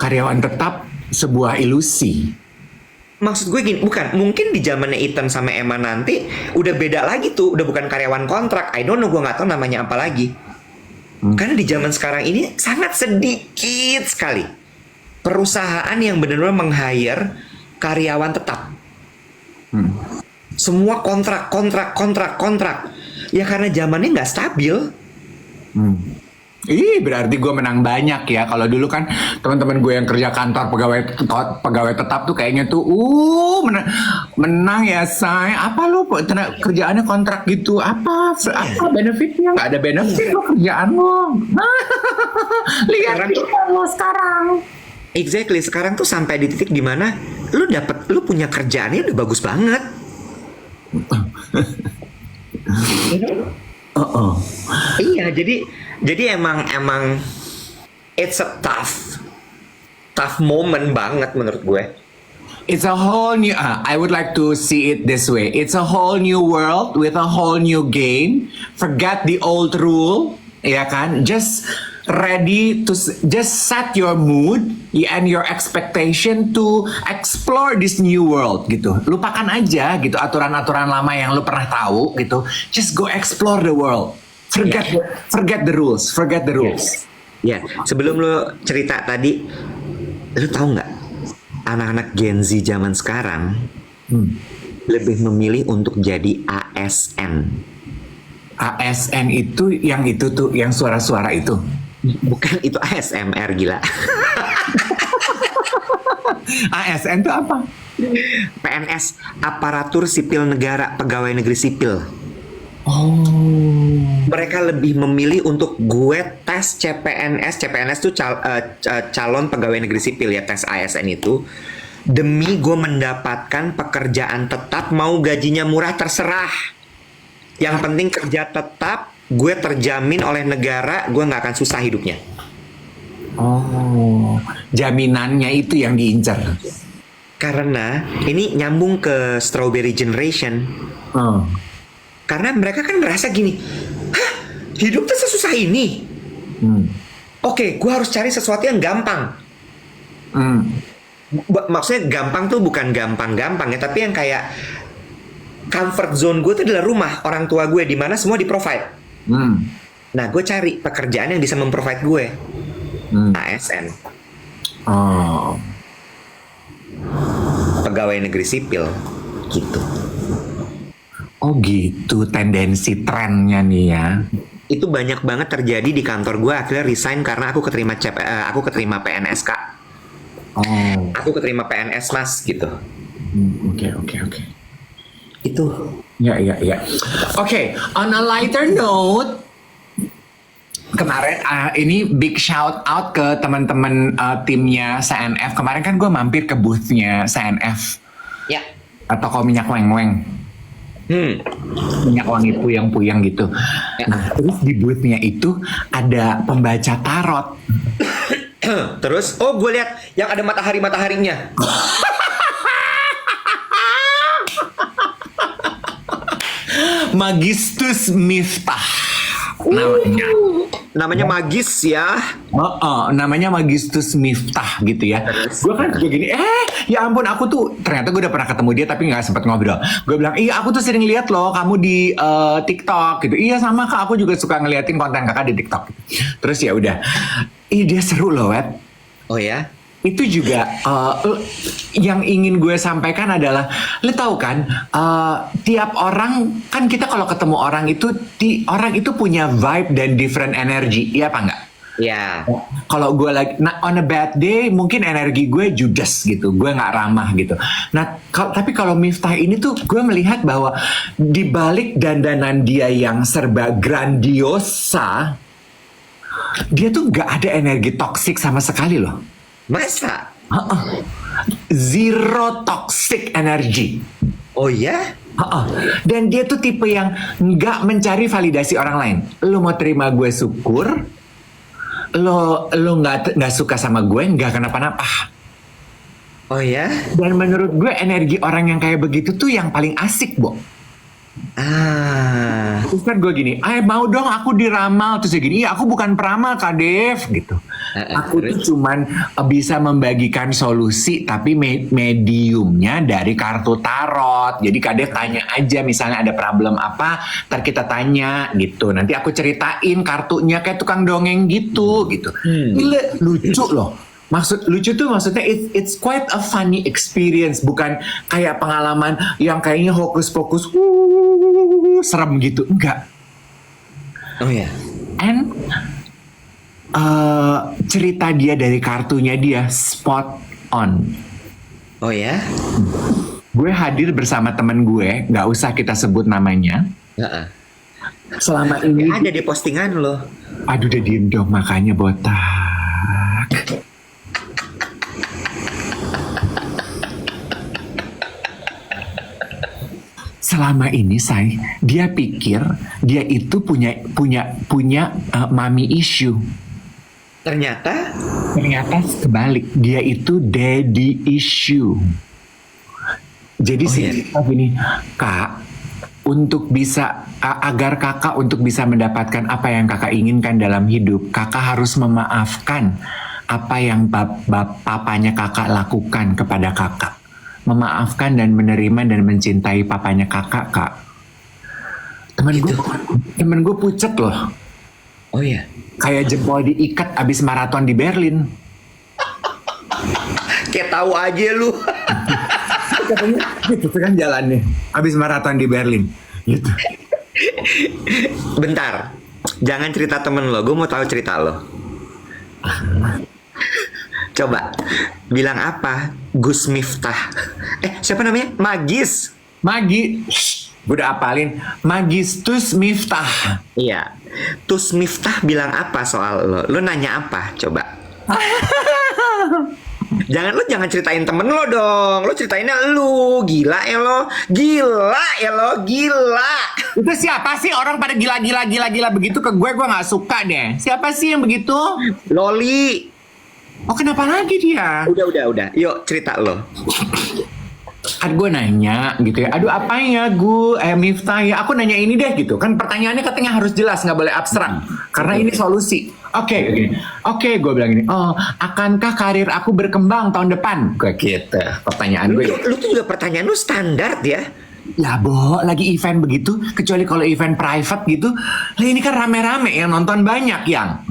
Karyawan tetap sebuah ilusi. Maksud gue gini, bukan, mungkin di zamannya Ethan sama Emma nanti udah beda lagi tuh, udah bukan karyawan kontrak. I don't know, gue nggak tahu namanya apa lagi. Karena di zaman sekarang ini sangat sedikit sekali perusahaan yang benar-benar meng-hire karyawan tetap. Semua kontrak. Ya karena zamannya nggak stabil. Berarti gue menang banyak ya. Kalau dulu kan teman-teman gue yang kerja kantor pegawai tetap tuh kayaknya tuh menang ya, say. Apa lo kerjaannya kontrak gitu? Apa benefitnya? Gak ada benefit lo kerjaan lo. Lihat lo sekarang. Exactly, sekarang tuh sampai di titik dimana lu punya kerjaannya udah bagus banget. Iya, jadi emang it's a tough moment banget menurut gue. It's a whole new. I would like to see it this way. It's a whole new world with a whole new game. Forget the old rule, ya kan? Just ready to just set your mood and your expectation to explore this new world gitu. Lupakan aja gitu aturan-aturan lama yang lu pernah tahu gitu. Just go explore the world. Forget the rules. Ya, sebelum lo cerita tadi, lo tahu nggak anak-anak Gen Z zaman sekarang lebih memilih untuk jadi ASN. ASN itu yang suara-suara itu. Bukan, itu ASMR, gila. ASN itu apa? PNS, aparatur sipil negara, pegawai negeri sipil. Mereka lebih memilih untuk gue tes CPNS. CPNS itu calon pegawai negeri sipil ya, tes ASN itu. Demi gue mendapatkan pekerjaan tetap, mau gajinya murah terserah. Yang penting kerja tetap, gue terjamin oleh negara, gue nggak akan susah hidupnya. Jaminannya itu yang diincar. Karena ini nyambung ke Strawberry Generation. Karena mereka kan ngerasa gini, hidup tuh sesusah ini. Oke, gue harus cari sesuatu yang gampang. Maksudnya gampang tuh bukan gampang-gampang ya, tapi yang kayak comfort zone gue tuh adalah rumah orang tua gue, di mana semua di-provide. Nah, gue cari pekerjaan yang bisa memprovide gue. ASN. Pegawai negeri sipil gitu. Oh gitu tendensi trennya nih ya. Itu banyak banget terjadi di kantor gue. Akhirnya resign karena aku aku keterima PNS, Kak. Oh, Aku keterima PNS, Mas, gitu. oke. Itu. Ya. Oke, on a lighter note, kemarin ini big shout out ke teman-teman timnya CNF. Kemarin kan gue mampir ke boothnya CNF. Ya. Toko minyak weng-weng. Minyak wangi puyang-puyang gitu. Ya. Nah, terus di boothnya itu ada pembaca tarot. Terus, oh gue lihat yang ada mataharinya. Magistus Miftah namanya. Namanya magis ya. Namanya Magistus Miftah gitu ya. Gue kan juga gini, ya ampun aku tuh ternyata gue udah pernah ketemu dia tapi nggak sempat ngobrol. Gue bilang, iya aku tuh sering lihat loh kamu di TikTok gitu. Iya sama kak, aku juga suka ngeliatin konten kakak di TikTok. Terus ya udah, dia seru loh Wet. Oh ya? Itu juga yang ingin gue sampaikan adalah, lo tahu kan, tiap orang kan kita kalau ketemu orang itu punya vibe dan different energy, iya apa enggak? Ya. Kalau gue lagi on a bad day mungkin energi gue judes gitu, gue nggak ramah gitu. Nah tapi kalau Miftah ini tuh gue melihat bahwa di balik dandanan dia yang serba grandiosa, dia tuh nggak ada energi toksik sama sekali loh. Masa? Zero toxic energy. Oh ya? Dan dia tuh tipe yang nggak mencari validasi orang lain. Lo mau terima gue syukur, lo nggak suka sama gue nggak kenapa-napa. Oh ya? Dan menurut gue energi orang yang kayak begitu tuh yang paling asik, Bo. Terus kan gue gini, mau dong aku diramal. Terus dia gini, iya aku bukan peramal Kak Dev gitu. Aku tuh cuman bisa membagikan solusi tapi mediumnya dari kartu tarot. Jadi Kak Dev tanya aja misalnya ada problem apa, ntar kita tanya gitu. Nanti aku ceritain kartunya kayak tukang dongeng gitu. Gila, lucu loh. Lucu tuh maksudnya it's quite a funny experience, bukan kayak pengalaman yang kayaknya hokus pokus serem gitu, enggak. Oh ya. And cerita dia dari kartunya dia spot on. Oh ya. Gue hadir bersama teman gue, nggak usah kita sebut namanya. Selama ini ada di postingan lo. Aduh udah diem dong, makanya botak. Selama ini dia pikir dia itu punya mommy issue. Ternyata kebalik, dia itu daddy issue. Jadi gini, Kak, untuk bisa agar kakak untuk bisa mendapatkan apa yang kakak inginkan dalam hidup, kakak harus memaafkan apa yang papanya kakak lakukan kepada kakak. Memaafkan dan menerima dan mencintai papanya kakak, Kak. Temen gue pucet loh. Oh ya. Kayak jempol diikat abis maraton di Berlin. Kayak tahu aja lu. Katanya gitu kan jalannya. Abis maraton di Berlin. Gitu. Bentar. Jangan cerita temen lo. Gue mau tahu cerita lo. Coba bilang apa? Gus Miftah. Siapa namanya? Magis. Gue udah apalin. Magistus Miftah. Iya. Tus Miftah bilang apa soal lo? Lo nanya apa? Coba. Jangan ceritain temen lo dong. Lo ceritainnya lu. Gila ya lo. Gila. Itu siapa sih orang pada gila begitu ke gue gak suka deh. Siapa sih yang begitu? Loli. Oh kenapa lagi dia? Udah. Yuk cerita lo. Kan gue nanya gitu ya. Aduh apa ya gue Miftah ya. Aku nanya ini deh gitu. Kan pertanyaannya katanya harus jelas, gak boleh abstrak. Karena ini solusi. Oke, gue bilang gini. Oh, akankah karir aku berkembang tahun depan? Gue gitu. Pertanyaan gue. Lu tuh juga pertanyaan lu standar ya. Ya Bo, lagi event begitu, kecuali kalau event private gitu, lah ini kan rame-rame yang nonton banyak yang.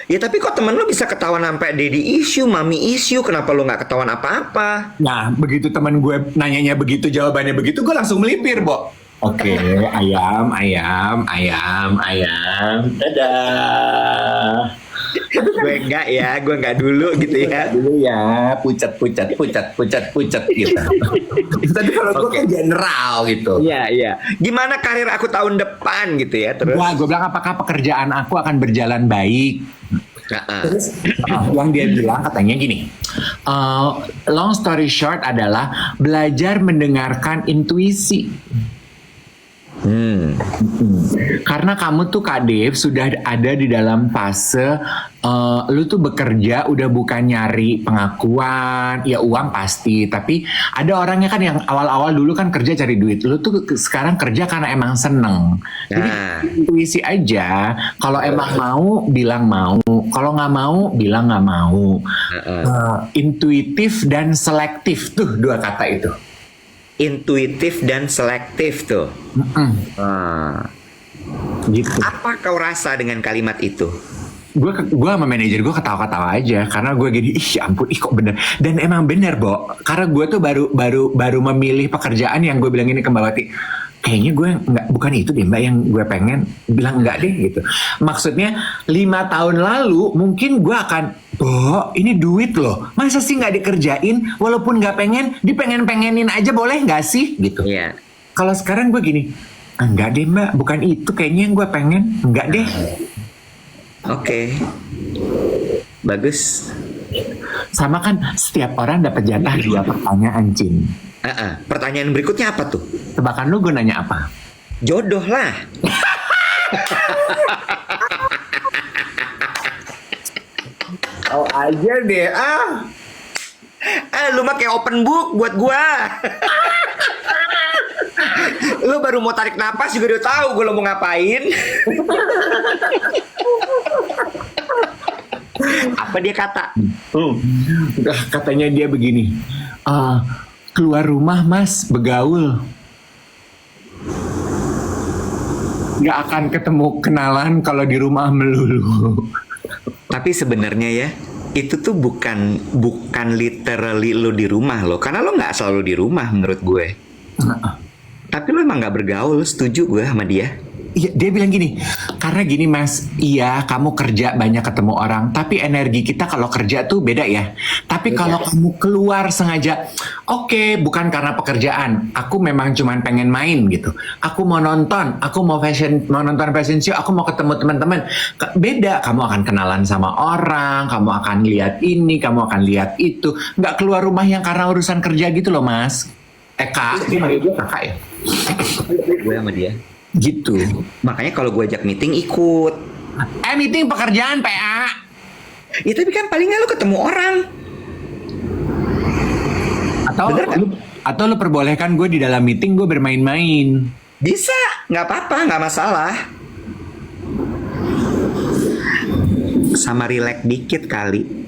Ya tapi kok temen lu bisa ketahuan sampai daddy issue, mami issue, kenapa lu nggak ketahuan apa-apa? Nah, begitu temen gue nanyanya begitu, jawabannya begitu, gue langsung melipir, Bo. Oke, ayam, ayam, ayam, ayam. Dadah. Gue enggak ya, gue enggak dulu gitu ya. Dulu ya, pucat, pucat, pucat, pucat, pucat gitu. Tapi kalau gue kan general gitu. Iya, iya. Gimana karir aku tahun depan gitu ya, terus? Wah, gue bilang apakah pekerjaan aku akan berjalan baik? Terus yang dia bilang katanya gini, long story short adalah belajar mendengarkan intuisi. Karena kamu tuh Kak Dev sudah ada di dalam fase lu tuh bekerja udah bukan nyari pengakuan, ya uang pasti, tapi ada orangnya kan yang awal-awal dulu kan kerja cari duit, lu tuh sekarang kerja karena emang seneng. Jadi intuisi aja, kalau emang mau bilang mau, kalau nggak mau bilang nggak mau. Intuitif dan selektif tuh dua kata itu. Intuitif dan selektif tuh. Gitu. Apa kau rasa dengan kalimat itu? Gue sama manajer gue ketawa-ketawa aja karena gue gini, ih ya ampun, ih kok bener. Dan emang bener, Bo, karena gue tuh baru memilih pekerjaan yang gue bilang ini ke Mbak Wati, kayaknya gue nggak, bukan itu deh Mbak yang gue pengen, bilang enggak deh gitu. Maksudnya 5 tahun lalu mungkin gue akan, Bo ini duit loh, masa sih nggak dikerjain, walaupun nggak pengen, dipengen-pengenin aja boleh nggak sih gitu. Iya. Kalau sekarang gue gini, enggak deh Mbak, bukan itu kayaknya yang gue pengen, enggak deh. Oke. Bagus. Sama kan setiap orang dapat jatah 2 pertanyaan, Cin. Pertanyaan berikutnya apa tuh? Tebakan lu gue nanya apa? Jodoh lah. Oh aja deh, Lu mah kayak open book buat gua. Lu baru mau tarik napas juga udah tahu gua lo mau ngapain. Apa dia kata? Katanya dia begini, keluar rumah mas, begaul. Nggak akan ketemu kenalan kalau di rumah melulu. Tapi sebenarnya ya, itu tuh bukan literally lo di rumah lo, karena lo nggak selalu di rumah menurut gue. Tapi lo emang nggak bergaul, setuju gue sama dia. Iya, dia bilang gini, karena gini mas, iya kamu kerja banyak ketemu orang, tapi energi kita kalau kerja tuh beda ya. Tapi kalau kamu keluar sengaja, oke, bukan karena pekerjaan, aku memang cuman pengen main gitu. Aku mau nonton, aku mau nonton fashion show, aku mau ketemu teman-teman. Beda, kamu akan kenalan sama orang, kamu akan lihat ini, kamu akan lihat itu. Nggak keluar rumah yang karena urusan kerja gitu loh mas. Kak, dia manggil gue kakak ya. Gue sama dia. Gitu. Makanya kalau gue ajak meeting ikut. Meeting pekerjaan PA. Ya tapi kan paling nggak lu ketemu orang. Atau lu perbolehkan gue di dalam meeting gue bermain-main. Bisa, nggak apa-apa, nggak masalah. Sama relax dikit kali.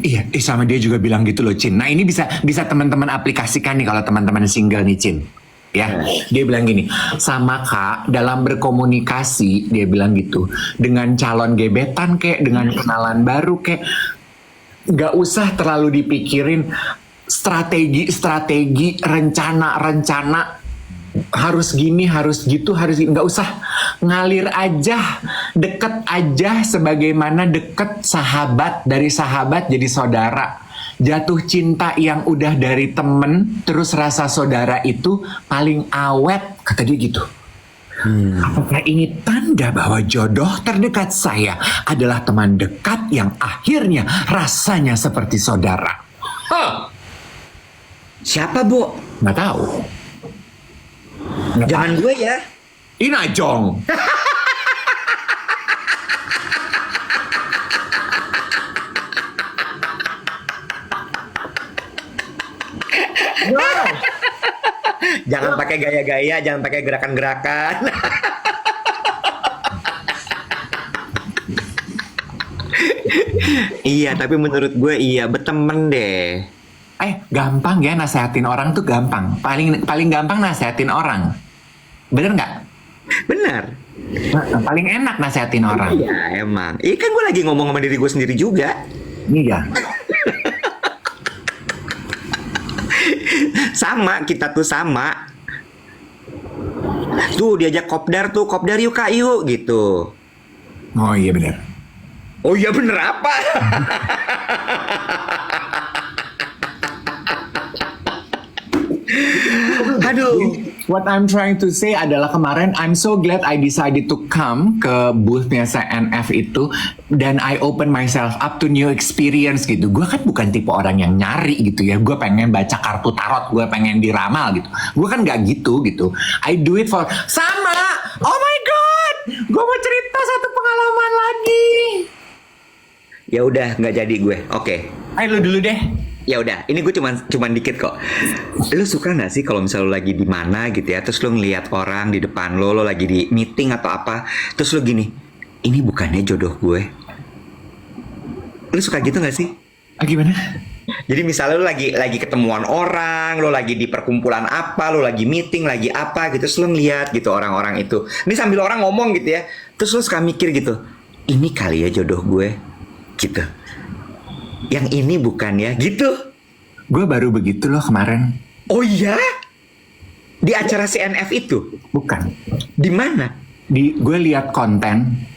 Iya, sama dia juga bilang gitu loh, Cin. Nah ini bisa teman-teman aplikasikan nih kalau teman-teman single nih, Cin. Ya, dia bilang gini, sama Kak, dalam berkomunikasi, dia bilang gitu, dengan calon gebetan kek, dengan kenalan baru kek, nggak usah terlalu dipikirin strategi, rencana, harus gini, harus gitu, nggak usah, ngalir aja, deket aja, sebagaimana deket sahabat, dari sahabat jadi saudara. Jatuh cinta yang udah dari temen, terus rasa saudara itu paling awet, kata dia gitu. Apakah ini tanda bahwa jodoh terdekat saya adalah teman dekat yang akhirnya rasanya seperti saudara? Siapa, Bo? Nggak tahu. Jangan gue ya. Inajong. Jangan pakai gaya-gaya, jangan pakai gerakan-gerakan. Iya, tapi menurut gue iya, berteman deh. Gampang ya nasehatin orang tuh gampang. Paling gampang nasehatin orang. Bener nggak? Benar. Paling enak nasehatin orang. Iya, emang. Iya kan gue lagi ngomong sama diri gue sendiri juga. Iya. Sama, kita tuh sama. Tuh diajak kopdar yuk kak yuk gitu. Oh iya benar. Oh iya bener apa? Aduh. What I'm trying to say adalah kemarin I'm so glad I decided to come ke boothnya CNF itu dan I open myself up to new experience gitu. Gue kan bukan tipe orang yang nyari gitu ya. Gue pengen baca kartu tarot, gue pengen diramal gitu. Gue kan nggak gitu. I do it for sama. Oh my god, gue mau cerita satu pengalaman lagi. Ya udah nggak jadi gue. Oke. Ayo lu dulu deh. Ya udah, ini gue cuman dikit kok. Lu suka nggak sih kalau misalnya lu lagi di mana gitu ya, terus lu ngelihat orang di depan lu lagi di meeting atau apa, terus lu gini, ini bukannya jodoh gue. Lu suka gitu nggak sih? Gimana? Jadi misalnya lu lagi ketemuan orang, lu lagi di perkumpulan apa, lu lagi meeting, lagi apa gitu, terus lu ngeliat gitu orang-orang itu. Ini sambil orang ngomong gitu ya, terus lu suka mikir gitu, ini kali ya jodoh gue, gitu. Yang ini bukan ya, gitu. Gue baru begitu loh kemarin. Oh iya? Di acara CNF itu? Bukan. Di mana? Gue lihat konten.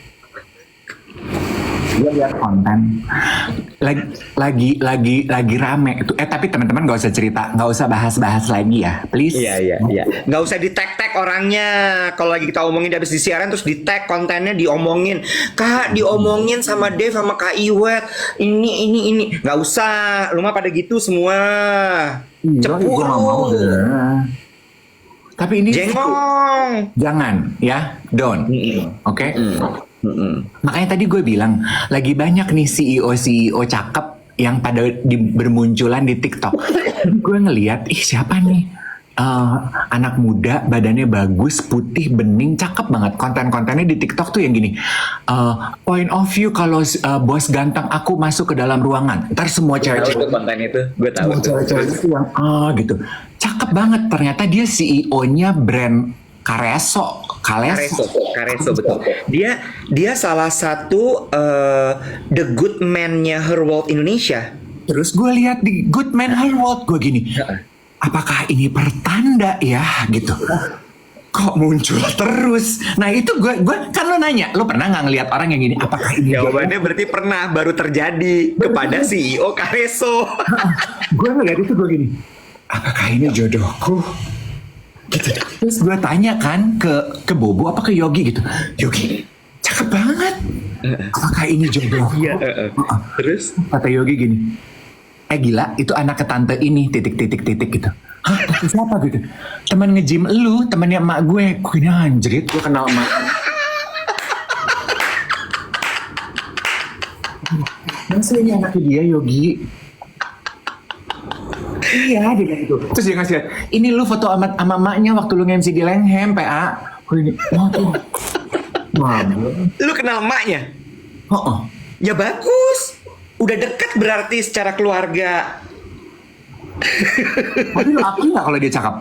Lagi rame itu. Tapi teman-teman nggak usah cerita, nggak usah bahas lagi ya, please. Iya. Nggak usah di tag orangnya. Kalau lagi kita omongin habis disiaran terus di tag kontennya diomongin. Kak diomongin sama Dev sama Kak Iwet. Ini. Nggak usah. Lu mah pada gitu semua. Gue nggak mau deh. Tapi ini jengong. Jangan ya, don't. Oke? Makanya tadi gue bilang lagi banyak nih CEO cakep yang pada bermunculan di TikTok. Gue ngeliat, siapa nih? Anak muda, badannya bagus, putih, bening, cakep banget. Konten-kontennya di TikTok tuh yang gini. Point of view kalau bos ganteng aku masuk ke dalam ruangan. Ntar semua cewek-cewek konten itu, gue tahu. Cewek-cewek itu yang gitu. Cakep banget. Ternyata dia CEO-nya brand Kareso betul. Dia salah satu the good man-nya Her World Indonesia. Terus gue lihat di Good Man Her World, gue gini, apakah ini pertanda ya gitu? Kok muncul terus? Nah itu gue kan lo nanya, lo pernah nggak ngelihat orang yang gini? Apakah ini? Jawabannya berarti pernah, baru terjadi kepada CEO Kareso. Gue ngeliat itu gue gini, apakah ini jodohku? Gitu. Terus gue tanya kan ke Bobo apa ke Yogi gitu, Yogi cakep banget, apakah ini jodoh? Terus kata Yogi gini, gila itu anak ke tante ini titik gitu. Hah, tante siapa gitu? Teman nge-gym lu, temannya emak gue. Ini anjrit, gue kenal emak. Masa ini anaknya dia Yogi? Iya, dia bilang gitu. Terus dia ngasih lihat, ini lu foto sama emaknya waktu lu nge-MC di Langham, PA. Lu kenal emaknya? Ya bagus. Udah dekat berarti secara keluarga. Tapi lu akui gak kalau dia cakep?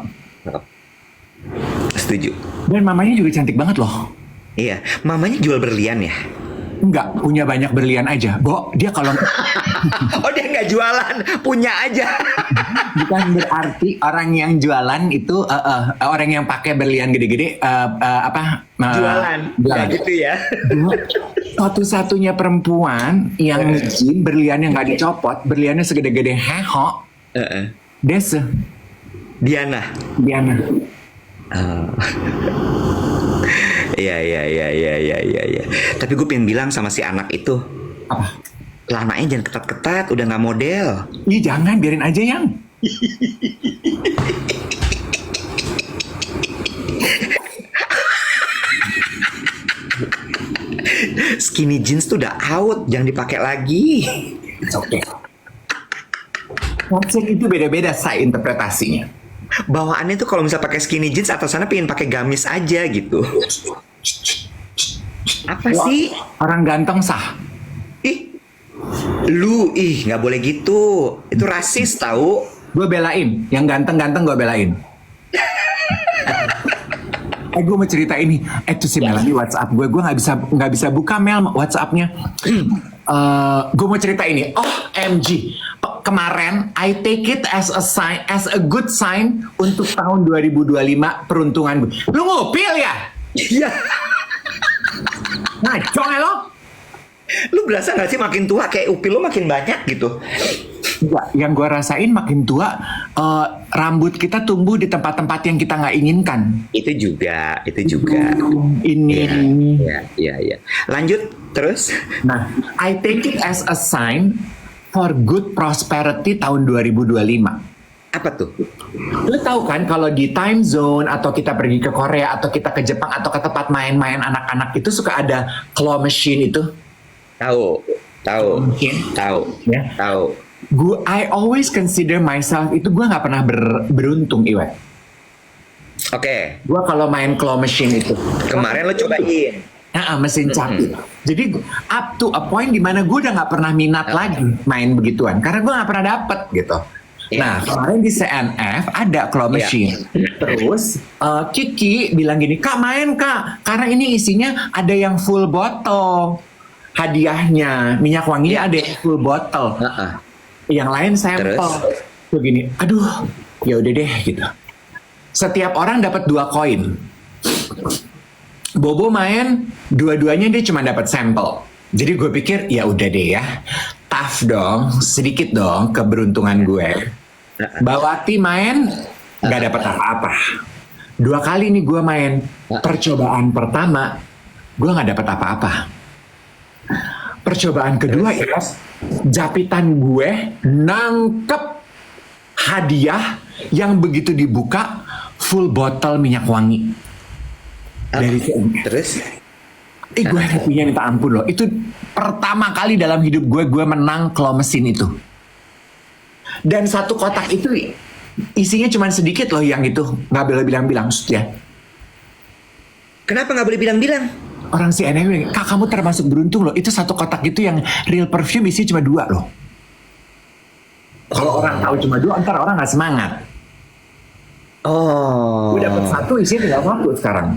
Setuju. Dan mamanya juga cantik banget loh. Iya, mamanya jual berlian ya? Enggak, punya banyak berlian aja. Dia kalau... Oh dia nggak jualan, punya aja. Bukan berarti orang yang jualan itu orang yang pakai berlian gede-gede jualan. Kayak gitu ya. Satu-satunya perempuan yang nge-gym berliannya nggak dicopot, berliannya segede-gede heho. Desa. Diana. Iya. Tapi gue pengen bilang sama si anak itu. Apa? Celananya jangan ketat-ketat, udah nggak model. Ih jangan, biarin aja yang. Skinny jeans tuh udah out, jangan dipakai lagi. It's okay. Konsep itu beda-beda saya interpretasinya. Bawaannya tuh kalau misalnya pakai skinny jeans atau sana pengen pakai gamis aja gitu. Apa sih? Orang ganteng sah. Nggak boleh gitu. Itu rasis tahu. Gue belain, yang ganteng-ganteng gue belain. Gue mau cerita ini. Tuh si Melanie WhatsApp gue nggak bisa buka Mel WhatsAppnya. Gue mau cerita ini. OMG, kemarin I take it as a sign, as a good sign untuk tahun 2025 peruntungan gue. Lu ngupil ya? Iya. Ngacong ya lo? Lu berasa gak sih makin tua kayak upil lu makin banyak gitu? Enggak, yang gue rasain makin tua, rambut kita tumbuh di tempat-tempat yang kita nggak inginkan. Itu juga. Ini. Iya. Lanjut terus. Nah, I take it as a sign for good prosperity tahun 2025. Apa tuh? Lu tahu kan kalau di time zone atau kita pergi ke Korea atau kita ke Jepang atau ke tempat main-main anak-anak itu suka ada claw machine itu? Tahu. Ya. Tahu. I always consider myself itu gue nggak pernah beruntung, Iwan. Oke. Gue kalau main claw machine itu. Kemarin lo cobain. Mesin capit. Jadi up to a point dimana gue udah nggak pernah minat lagi main begituan karena gue nggak pernah dapet gitu. Nah kemarin di CNF ada claw machine. Terus Kiki bilang gini, Kak main Kak, karena ini isinya ada yang full botol hadiahnya, minyak wanginya ada yang full botol. Yang lain sampel. Begini, aduh, ya udah deh gitu. Setiap orang dapat 2 koin. Bobo main, dua-duanya dia cuma dapat sampel. Jadi gue pikir ya udah deh ya, tough dong, sedikit dong keberuntungan gue. Bawati main, nggak dapat apa-apa. 2 kali nih gue main, percobaan pertama, gue nggak dapat apa-apa. Percobaan kedua ya, japitan gue nangkep hadiah yang begitu dibuka full botol minyak wangi dari terus gue happy-nya minta ampun loh. Itu pertama kali dalam hidup gue menang claw mesin itu. Dan 1 kotak itu isinya cuma sedikit loh, yang itu nggak boleh bilang-bilang ya. Kenapa nggak boleh bilang-bilang? Orang CNN bilang, Kak kamu termasuk beruntung loh. Itu 1 kotak itu yang real perfume isinya cuma 2 loh. Kalau orang tahu cuma 2, ntar orang nggak semangat. Gue dapet 1 isinya tinggal 1 sekarang.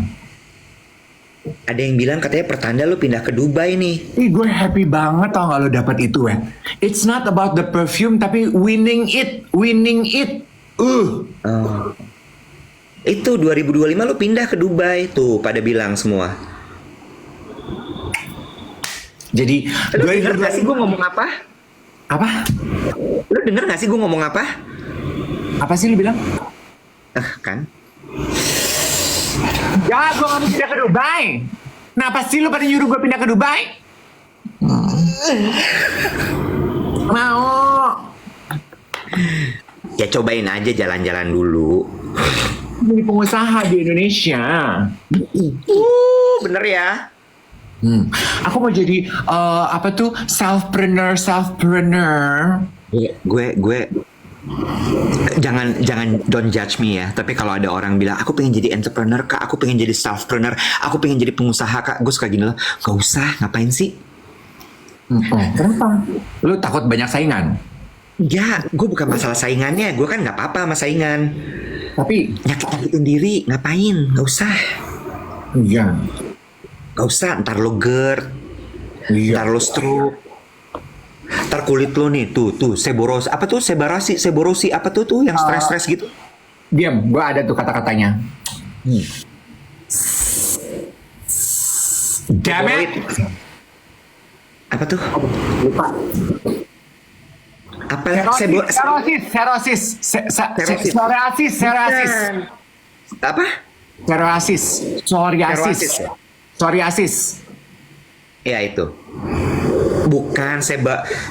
Ada yang bilang katanya pertanda lu pindah ke Dubai nih. Gue happy banget tau gak lo dapet itu ya. It's not about the perfume tapi winning it. Itu 2025 lu pindah ke Dubai tuh, pada bilang semua. Jadi lu denger gak sih gue ngomong apa? Apa? Lu denger gak sih gue ngomong apa? Apa sih lu bilang? Kan? Ya gue gak mau pindah ke Dubai. Kenapa sih lu pada nyuruh gue pindah ke Dubai? Mau. Ya cobain aja jalan-jalan dulu. Jadi pengusaha di Indonesia. Bener ya? Aku mau jadi apa tuh selfpreneur. Gue jangan don't judge me ya. Tapi kalau ada orang bilang aku pengen jadi entrepreneur Kak, aku pengen jadi selfpreneur, aku pengen jadi pengusaha Kak, gue suka gini loh. Gak usah, ngapain sih? Kenapa? Lu takut banyak saingan? Ya, gue bukan masalah saingannya. Gue kan gak apa-apa sama saingan. Tapi nyakitin diri, ngapain? Gak usah. Iya. Gak usah, ntar lo GERD, ntar lo stroke, ntar kulit lo nih, tuh, seborosi, apa tuh, seborosi, apa tuh yang stres gitu. Diam, gue ada tuh kata-katanya. Damn it. Apa tuh? Lupa. Apa? Psoriasis. Apa? Psoriasis. Ya itu. Bukan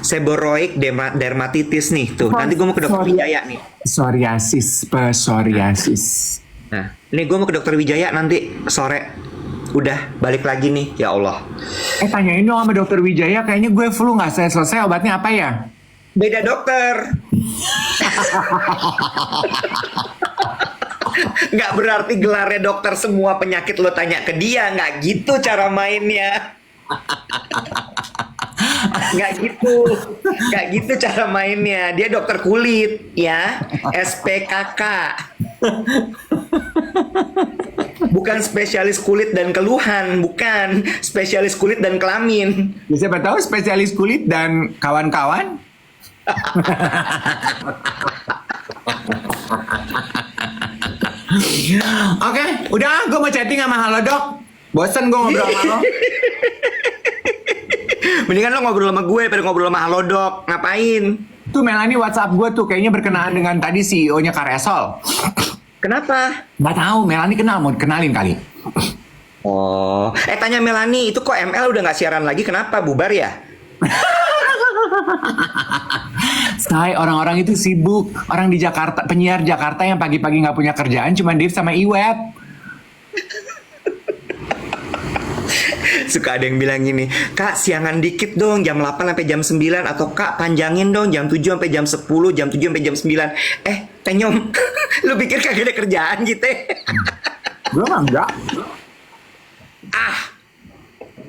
seborrheic dermatitis nih tuh. Nanti gue mau ke dokter Wijaya nih. Psoriasis. Nah, ini gue mau ke dokter Wijaya nanti sore. Udah balik lagi nih, ya Allah. Tanyain dong sama dokter Wijaya. Kayaknya gue flu nggak selesai. Obatnya apa ya? Beda dokter. Nggak berarti gelarnya dokter semua penyakit lo tanya ke dia. Nggak gitu cara mainnya. Nggak gitu cara mainnya. Dia dokter kulit ya, SPKK. Bukan spesialis kulit dan keluhan, bukan spesialis kulit dan kelamin. Ya, siapa tahu spesialis kulit dan kawan-kawan. Oke, udah gue mau chatting sama Halodoc. Bosen gue ngobrol sama lo. Mendingan lo ngobrol sama gue daripada ngobrol sama Halodoc. Ngapain? Tuh Melanie WhatsApp gue tuh kayaknya berkenaan dengan tadi CEO-nya Karesol. Kenapa? Nggak tahu, Melanie kenal, mau kenalin kali. Oh, tanya Melanie, itu kok ML udah nggak siaran lagi? Kenapa? Bubar ya? Say, orang-orang itu sibuk. Orang di Jakarta, penyiar Jakarta yang pagi-pagi nggak punya kerjaan cuma Dave sama Iwet. Suka ada yang bilang gini, Kak siangan dikit dong jam 8 sampai jam 9, atau Kak panjangin dong jam 7 sampai jam 10, jam 7 sampai jam 9. Tenyom, lu pikir kagak ada kerjaan gitu? Gue mah enggak.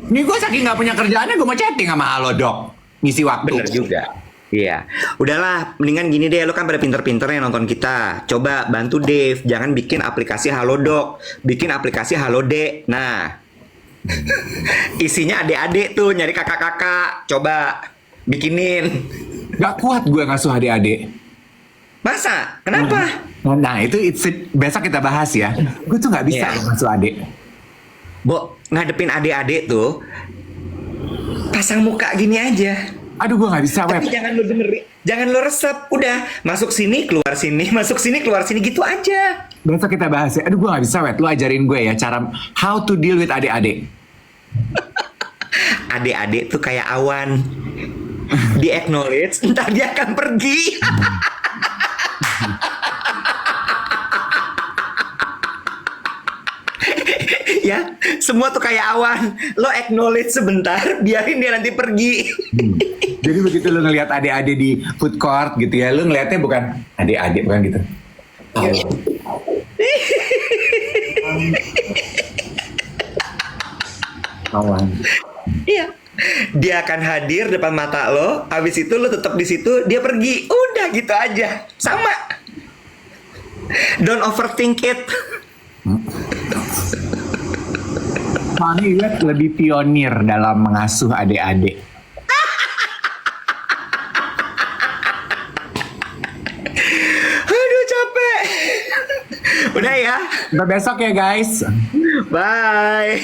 Nih gue saking nggak punya kerjaannya gue mau chatting sama Halodoc. Ngisi waktu. Bener juga. Iya, udahlah, mendingan gini deh, lo kan pada pinter-pinter yang nonton kita. Coba bantu Dave, jangan bikin aplikasi Halodoc, bikin aplikasi Halode. Nah, isinya adik-adik tuh, nyari kakak-kakak. Coba bikinin. Gak kuat gue ngasuh adik-adik. Masa? Kenapa? Nah itu besok kita bahas ya. Gue tuh nggak bisa Iya. ngasuh adik. Bo, ngadepin adik-adik tuh, pasang muka gini aja. Aduh gue nggak bisa web. Tapi jangan lo dengerin, jangan lo resep. Udah, masuk sini, keluar sini, masuk sini, keluar sini, gitu aja. Besok kita bahas ya. Aduh gue nggak bisa web. Lu ajarin gue ya cara how to deal with adik-adik. Adik-adik tuh kayak awan, di acknowledge, ntar dia akan pergi. Ya, semua tuh kayak awan. Lo acknowledge sebentar, biarin dia nanti pergi. Jadi begitu lu ngelihat adik-adik di food court gitu ya, lu ngelihatnya bukan adik-adik, bukan gitu. Kawan. Iya. Dia akan hadir depan mata lo, habis itu lo tetap di situ, dia pergi. Udah gitu aja. Sama. Don't overthink it. Soalnya Iwet lebih pionir dalam mengasuh adik-adik. Aduh capek. Udah ya. Sampai besok ya guys. Bye.